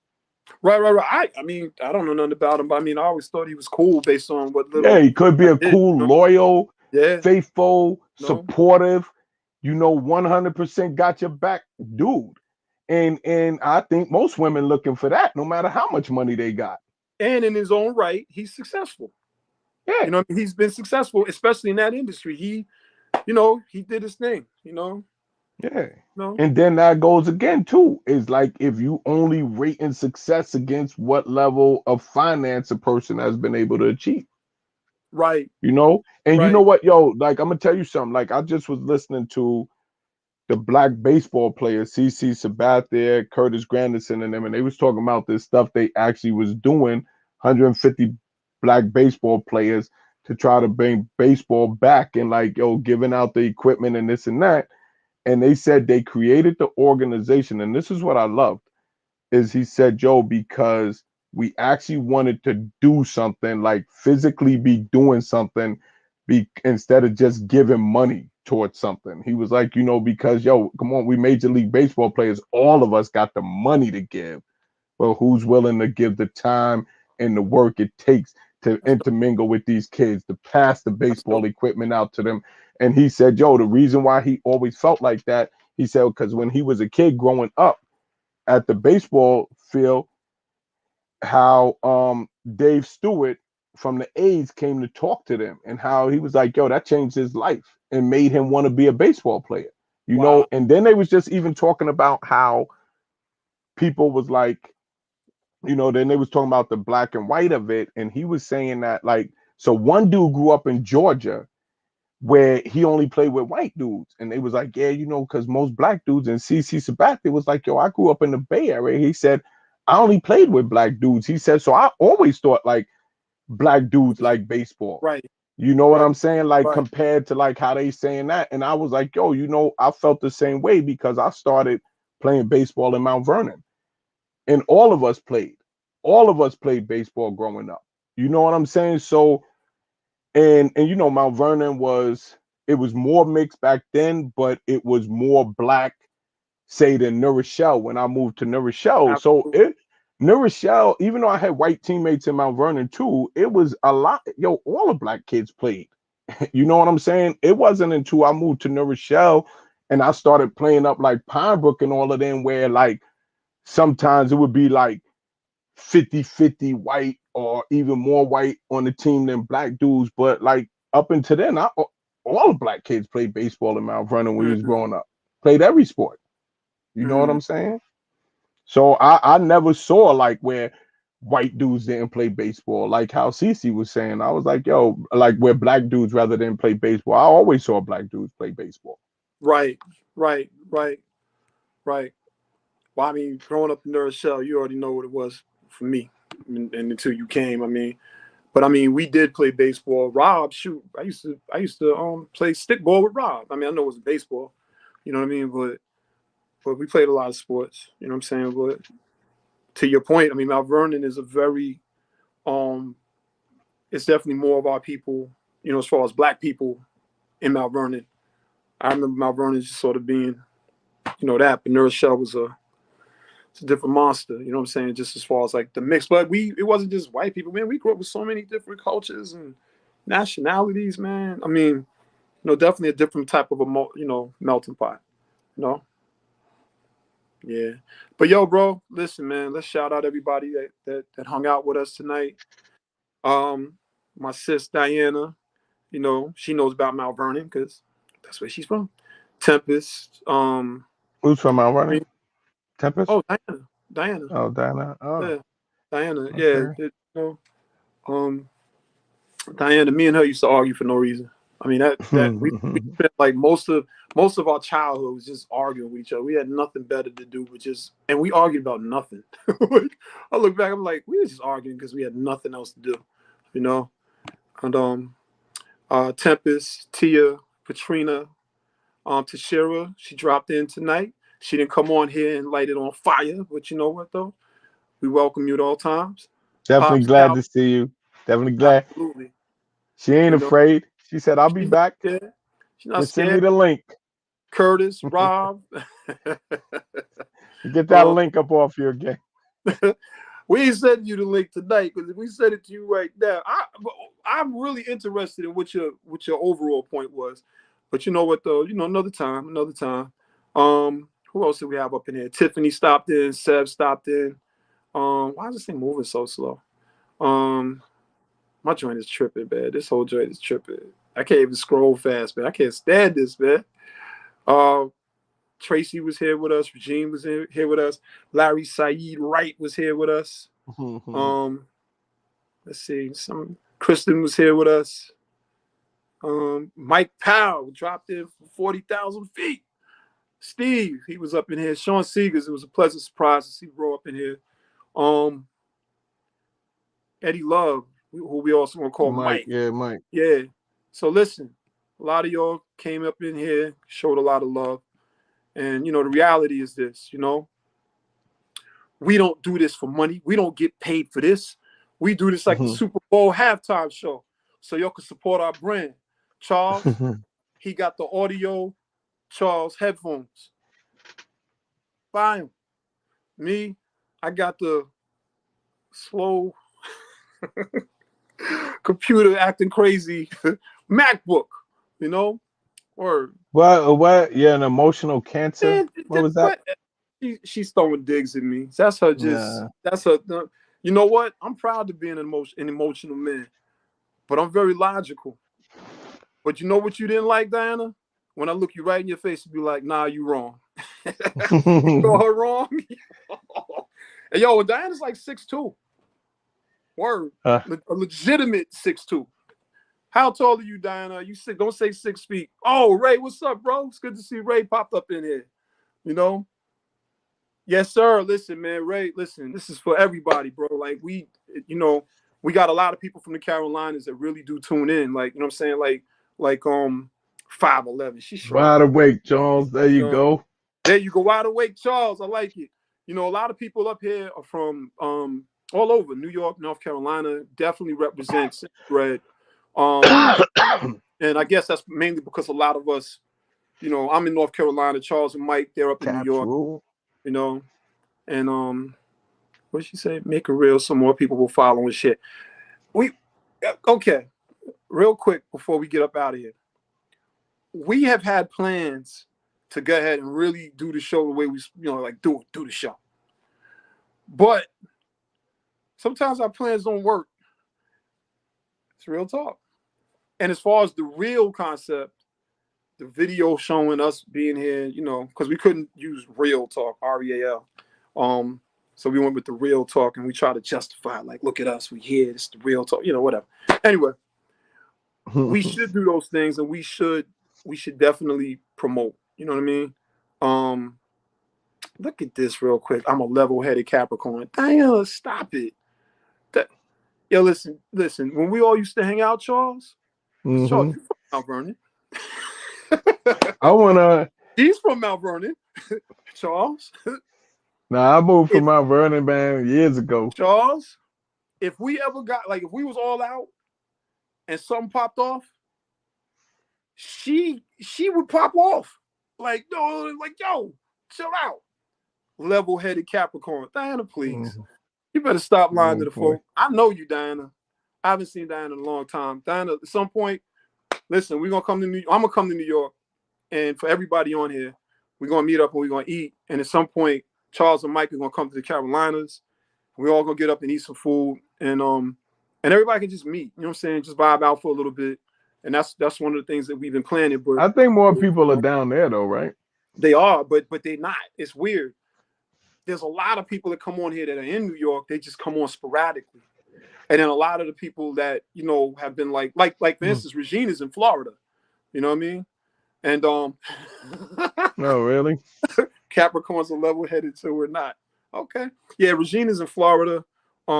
B: Right. I mean, I don't know nothing about him, but I mean, I always thought he was cool based on what
A: Yeah,
B: little
A: he could be
B: I
A: a
B: did.
A: cool,
B: You know?
A: loyal,
B: Yeah.
A: faithful,
B: No.
A: supportive, 100% got your back dude. And I think most women looking for that, no matter how much money they got.
B: And in his own right, he's successful.
A: Yeah,
B: You know, he's been successful, especially in that industry. He did his thing.
A: yeah.
B: No.
A: And then that goes again too. Is like if you only rating success against what level of finance a person has been able to achieve.
B: Right.
A: And you know
B: Right.
A: what, yo, like I'm gonna tell you something. Like I just was listening to the black baseball players, CC Sabathia, Curtis Granderson, and them, and they was talking about this stuff they actually was doing, 150 black baseball players to try to bring baseball back and like, yo, giving out the equipment and this and that. And they said they created the organization, and this is what I loved, is he said, Joe, because we actually wanted to do something, like physically be doing something, instead of just giving money towards something. He was like, because yo, come on, we Major League Baseball players, all of us got the money to give. Well, who's willing to give the time and the work it takes to
B: That's dope.
A: intermingle with these kids, to pass the
B: That's
A: baseball
B: dope.
A: equipment out to them? And he said, Joe, the reason why he always felt like that, he said, because when he was a kid growing up at the baseball field, how Dave Stewart from the A's came to talk to them, and how he was like, yo, that changed his life and made him want to be a baseball player.
B: Wow.
A: And then they was just even talking about how people was like, then they was talking about the black and white of it, and he was saying that, like, so one dude grew up in Georgia where he only played with white dudes, and they was like, yeah, because most black dudes, and CC Sabathia was like, yo, I grew up in the Bay Area. He said, I only played with black dudes. He said, so I always thought like black dudes like baseball.
B: Right.
A: You know what
B: Right.
A: I'm saying? Like
B: Right.
A: compared to like how they saying that. And I was like, yo, I felt the same way because I started playing baseball in Mount Vernon. And all of us played. All of us played baseball growing up. You know what I'm saying? So and Mount Vernon it was more mixed back then, but it was more black, say, than New Rochelle when I moved to New Rochelle. So
B: Absolutely.
A: New Rochelle, even though I had white teammates in Mount Vernon too, it was a lot. Yo, all the black kids played. You know what I'm saying? It wasn't until I moved to New Rochelle and I started playing up like Pine Brook and all of them, where like sometimes it would be like 50-50 white or even more white on the team than black dudes. But like up until then, all the black kids played baseball in Mount Vernon when we was
B: Mm,
A: growing up. Played every sport. You know what
B: mm.
A: I'm saying? So I never saw like where white dudes didn't play baseball, like how Cece was saying. I was like, yo, like where black dudes rather than play baseball. I always saw black dudes play baseball.
B: Right. Right. Right. Right. Well, I mean, growing up in New Rochelle, you already know what it was for me, and until you came, I mean. But I mean, we did play baseball. Rob, shoot, I used to play stickball with Rob. I mean, I know it was baseball, you know what I mean, but we played a lot of sports. You know what I'm saying? But to your point, I mean, Mount Vernon is a very um, it's definitely more of our people. As far as black people in Mount Vernon. I remember Mount Vernon just sort of being, that, but New Rochelle was it's a different monster. You know what I'm saying? Just as far as like the mix, but it wasn't just white people, man. We grew up with so many different cultures and nationalities, man. I mean, definitely a different type of melting pot. You know, yeah. But yo, bro, listen, man. Let's shout out everybody that hung out with us tonight. Um, my sis Diana, she knows about Mount Vernon because that's where she's from. Tempest,
A: Who's from Mount Vernon? Tempest?
B: oh, Diana,
A: Oh, Diana. Oh,
B: yeah, Diana, yeah,
A: okay.
B: um, Diana, me and her used to argue for no reason. I mean that we spent like most of our childhood was just arguing with each other. We had nothing better to do but and we argued about nothing. Like, I look back, I'm like, we were just arguing because we had nothing else to do, you know. And Tempest, Tia, Katrina, Tashira, she dropped in tonight. She didn't come on here and light it on fire, but you know what though? We welcome you at all times.
A: Definitely
B: Pops
A: glad
B: out,
A: to see you. Definitely glad.
B: absolutely.
A: She ain't
B: You know,
A: afraid. She said, I'll be
B: she's not
A: back.
B: scared. She's not
A: Just send me
B: scared.
A: the link.
B: Curtis, Rob.
A: Get that
B: um,
A: link up off you again.
B: We ain't sending you the link tonight because if we send it to you right now, I'm really interested in what your overall point was. But you know what though? You know, another time. Who else did we have up in here? Tiffany stopped in, Seb stopped in. Why is this thing moving so slow? My joint is tripping, man. This whole joint is tripping. I can't even scroll fast, man. I can't stand this, man. Tracy was here with us. Regine was here with us. Larry Saeed Wright was here with us. Let's see. Kristen was here with us. Mike Powell dropped in from 40,000 feet. Steve, he was up in here. Sean Seegers, it was a pleasant surprise to see Bro up in here. Eddie Love, who we also want to call Mike.
A: Yeah, Mike.
B: Yeah. So listen, a lot of y'all came up in here, showed a lot of love. And, you know, the reality is this, you know, we don't do this for money. We don't get paid for this. We do this like the Super Bowl halftime show. So y'all can support our brand. Charles, he got the audio Charles headphones. Buy them. Me, I got the slow computer acting crazy MacBook, you know? Or
A: what? Yeah, an emotional cancer. Man, what was that?
B: She's throwing digs at me. That's her. That's her. You know what? I'm proud to be an emotional man, but I'm very logical. But you know what you didn't like, Diana? When I look you right in your face and be like, "Nah, you wrong." You got her wrong. And yo, Diana's like 6'2". Word, a legitimate 6'2". How tall are you, Diana? You sick? Don't say 6 feet. Oh, Ray, what's up, bro? It's good to see Ray popped up in here. You know? Yes, sir. Listen, man, Ray, listen, this is for everybody, bro. Like we got a lot of people from the Carolinas that really do tune in. Like, you know what I'm saying? Like 5'11". She's
A: wide awake, Charles. There you go.
B: There you go. Wide awake, Charles. I like it. You know, a lot of people up here are from all over New York, North Carolina, definitely represents Red. And I guess that's mainly because a lot of us, you know, I'm in North Carolina, Charles and Mike, they're up in New York, you know, and what did she say? Make it real, so more people will follow and shit. Okay, real quick before we get up out of here, we have had plans to go ahead and really do the show the way we, you know, like do the show, but sometimes our plans don't work. It's real talk. And as far as the real concept, the video showing us being here, you know, because we couldn't use real talk, REAL. So we went with the real talk and we try to justify, like, look at us, we here, it's the real talk, you know, whatever. Anyway, we should do those things and we should definitely promote, you know what I mean? Look at this real quick. I'm a level-headed Capricorn. Damn, stop it. Yo, listen. When we all used to hang out, Charles, Charles, you from Mount Vernon. He's from Mount Vernon, Charles.
A: Nah, I moved from Mount Vernon, man, years ago.
B: Charles, if we ever got, like, if we was all out and something popped off, she would pop off. Like, no, like, yo, chill out. Level-headed Capricorn. Diana, please. You better stop lying to the folk. I know you, Diana. I haven't seen Diana in a long time. Diana, at some point, listen, we're gonna come to New York. I'm gonna come to New York, and for everybody on here, we're gonna meet up and we're gonna eat. And at some point, Charles and Mike are gonna come to the Carolinas. We're all gonna get up and eat some food, and everybody can just meet. You know what I'm saying? Just vibe out for a little bit. And that's one of the things that we've been planning. But
A: I think more people are down there though, right?
B: They are, but they're not. It's weird. There's a lot of people that come on here that are in New York. They just come on sporadically. And then a lot of the people that, you know, have been like for instance, Regine is in Florida. You know what I mean? And
A: no, really?
B: Capricorns are level-headed, so we're not. Okay. Yeah, Regine is in Florida. We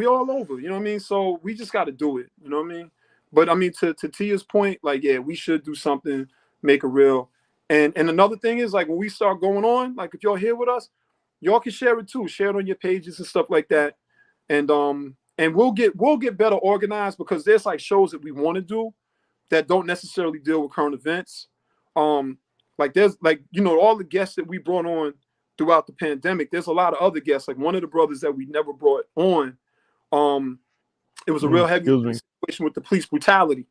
B: all over, you know what I mean? So we just gotta do it, you know what I mean? But I mean, to Tia's point, like, yeah, we should do something, make it real. And another thing is, like, when we start going on, like, if y'all here with us, y'all can share it too. Share it on your pages and stuff like that. And we'll get better organized, because there's like shows that we want to do that don't necessarily deal with current events. Like there's, like, you know, all the guests that we brought on throughout the pandemic. There's a lot of other guests, like one of the brothers that we never brought on. It was a real heavy situation with the police brutality,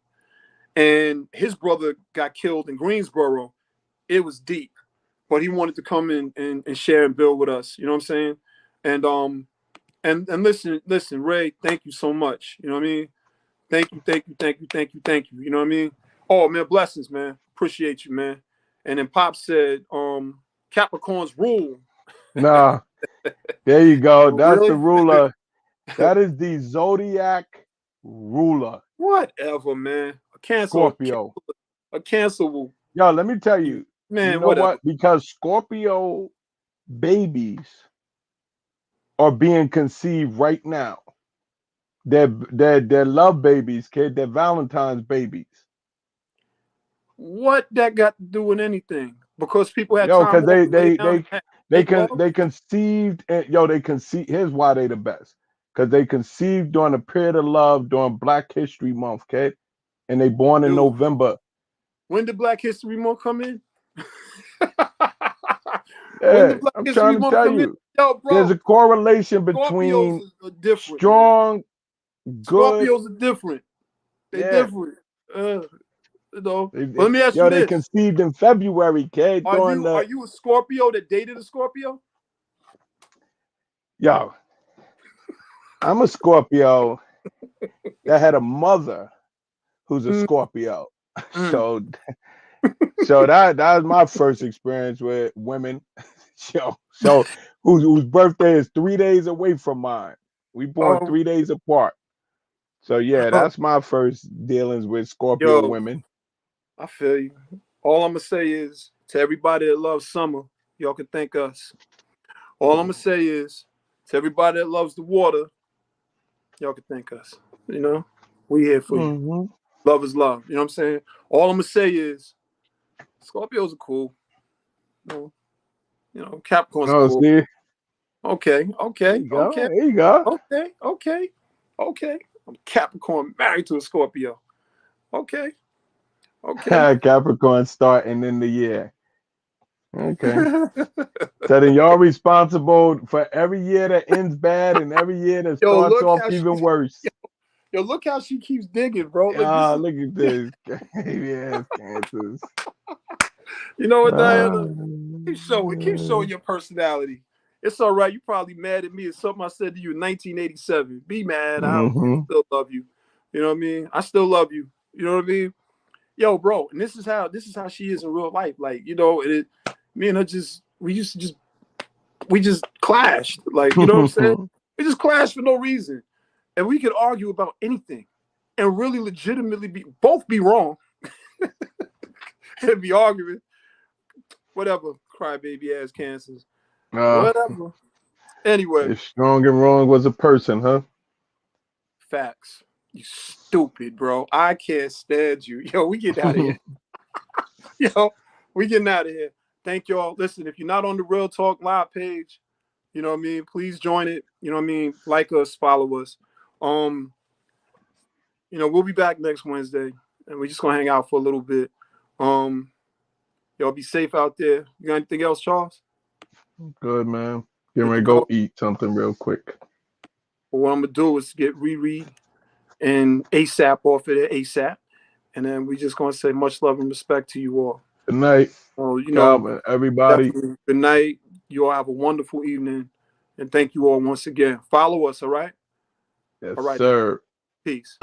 B: and his brother got killed in Greensboro. It was deep, but he wanted to come in and share and build with us. You know what I'm saying? And listen, Ray, thank you so much. You know what I mean? Thank you. You know what I mean? Oh man, blessings, man. Appreciate you, man. And then Pop said, Capricorn's rule.
A: Nah, there you go. That's
B: Really?
A: the ruler. That is the zodiac ruler.
B: Whatever, man.
A: Scorpio.
B: A cancelable.
A: Yo, let me tell you.
B: Man,
A: you know
B: whatever.
A: what? Because Scorpio babies are being conceived right now. They're love babies, kid. They're Valentine's babies.
B: What that got to do with anything? Because people had
A: Yo,
B: time
A: because
B: they
A: conceived. They conceived. Here's why they the best. Because they conceived during a period of love during Black History Month, kid, and they born in November.
B: When did Black History Month come in?
A: Yeah, I'm trying to tell you.
B: Yo, bro,
A: there's a correlation between strong, good.
B: Scorpios are different. They're different. Let me ask you this.
A: They conceived in February, kid.
B: Are you a Scorpio that dated a Scorpio?
A: Yo, I'm a Scorpio that had a mother who's a Scorpio. So that was my first experience with women. So whose birthday is 3 days away from mine. We born 3 days apart. So yeah, that's my first dealings with Scorpio women.
B: I feel you. All I'm gonna say is to everybody that loves summer, y'all can thank us. All I'm gonna say is to everybody that loves the water, y'all can thank us. You know, we here for you. Love is love. You know what I'm saying? All I'm gonna say is Scorpios are cool. You know, Capricorn's cool.
A: See?
B: Okay.
A: There you go.
B: Okay. I'm Capricorn married to a Scorpio. Okay.
A: Capricorn starting in the year. Okay. So then y'all responsible for every year that ends bad and every year that starts off even worse.
B: Yo, look how she keeps digging, bro.
A: Look at this. Yes, Kansas.
B: You know what, Diana? Keep showing your personality. It's all right. You probably mad at me. It's something I said to you in 1987. Be mad. I still love you. You know what I mean? I still love you. You know what I mean? Yo, bro, and this is how she is in real life. Like, you know, me and her we just clashed. Like, you know what I'm saying? We just clashed for no reason. And we could argue about anything and really legitimately both be wrong. And be arguing. Whatever, crybaby ass cancers. Whatever. Anyway.
A: If strong and wrong was a person, huh?
B: Facts. You stupid, bro. I can't stand you. Yo, we getting out of here. We getting out of here. Thank y'all. Listen, if you're not on the Real Talk Live page, you know what I mean, please join it. You know what I mean? Like us, follow us. You know, we'll be back next Wednesday, and we're just gonna hang out for a little bit. Y'all be safe out there. You got anything else, Charles?
A: Good, man. Getting ready to go eat something real quick.
B: Well, what I'm gonna do is get Reread and ASAP off of there ASAP, and then we just gonna say much love and respect to you all.
A: Good night.
B: You know,
A: everybody.
B: Good night. You all have a wonderful evening, and thank you all once again. Follow us, all right?
A: Yes,
B: all right,
A: sir.
B: Peace.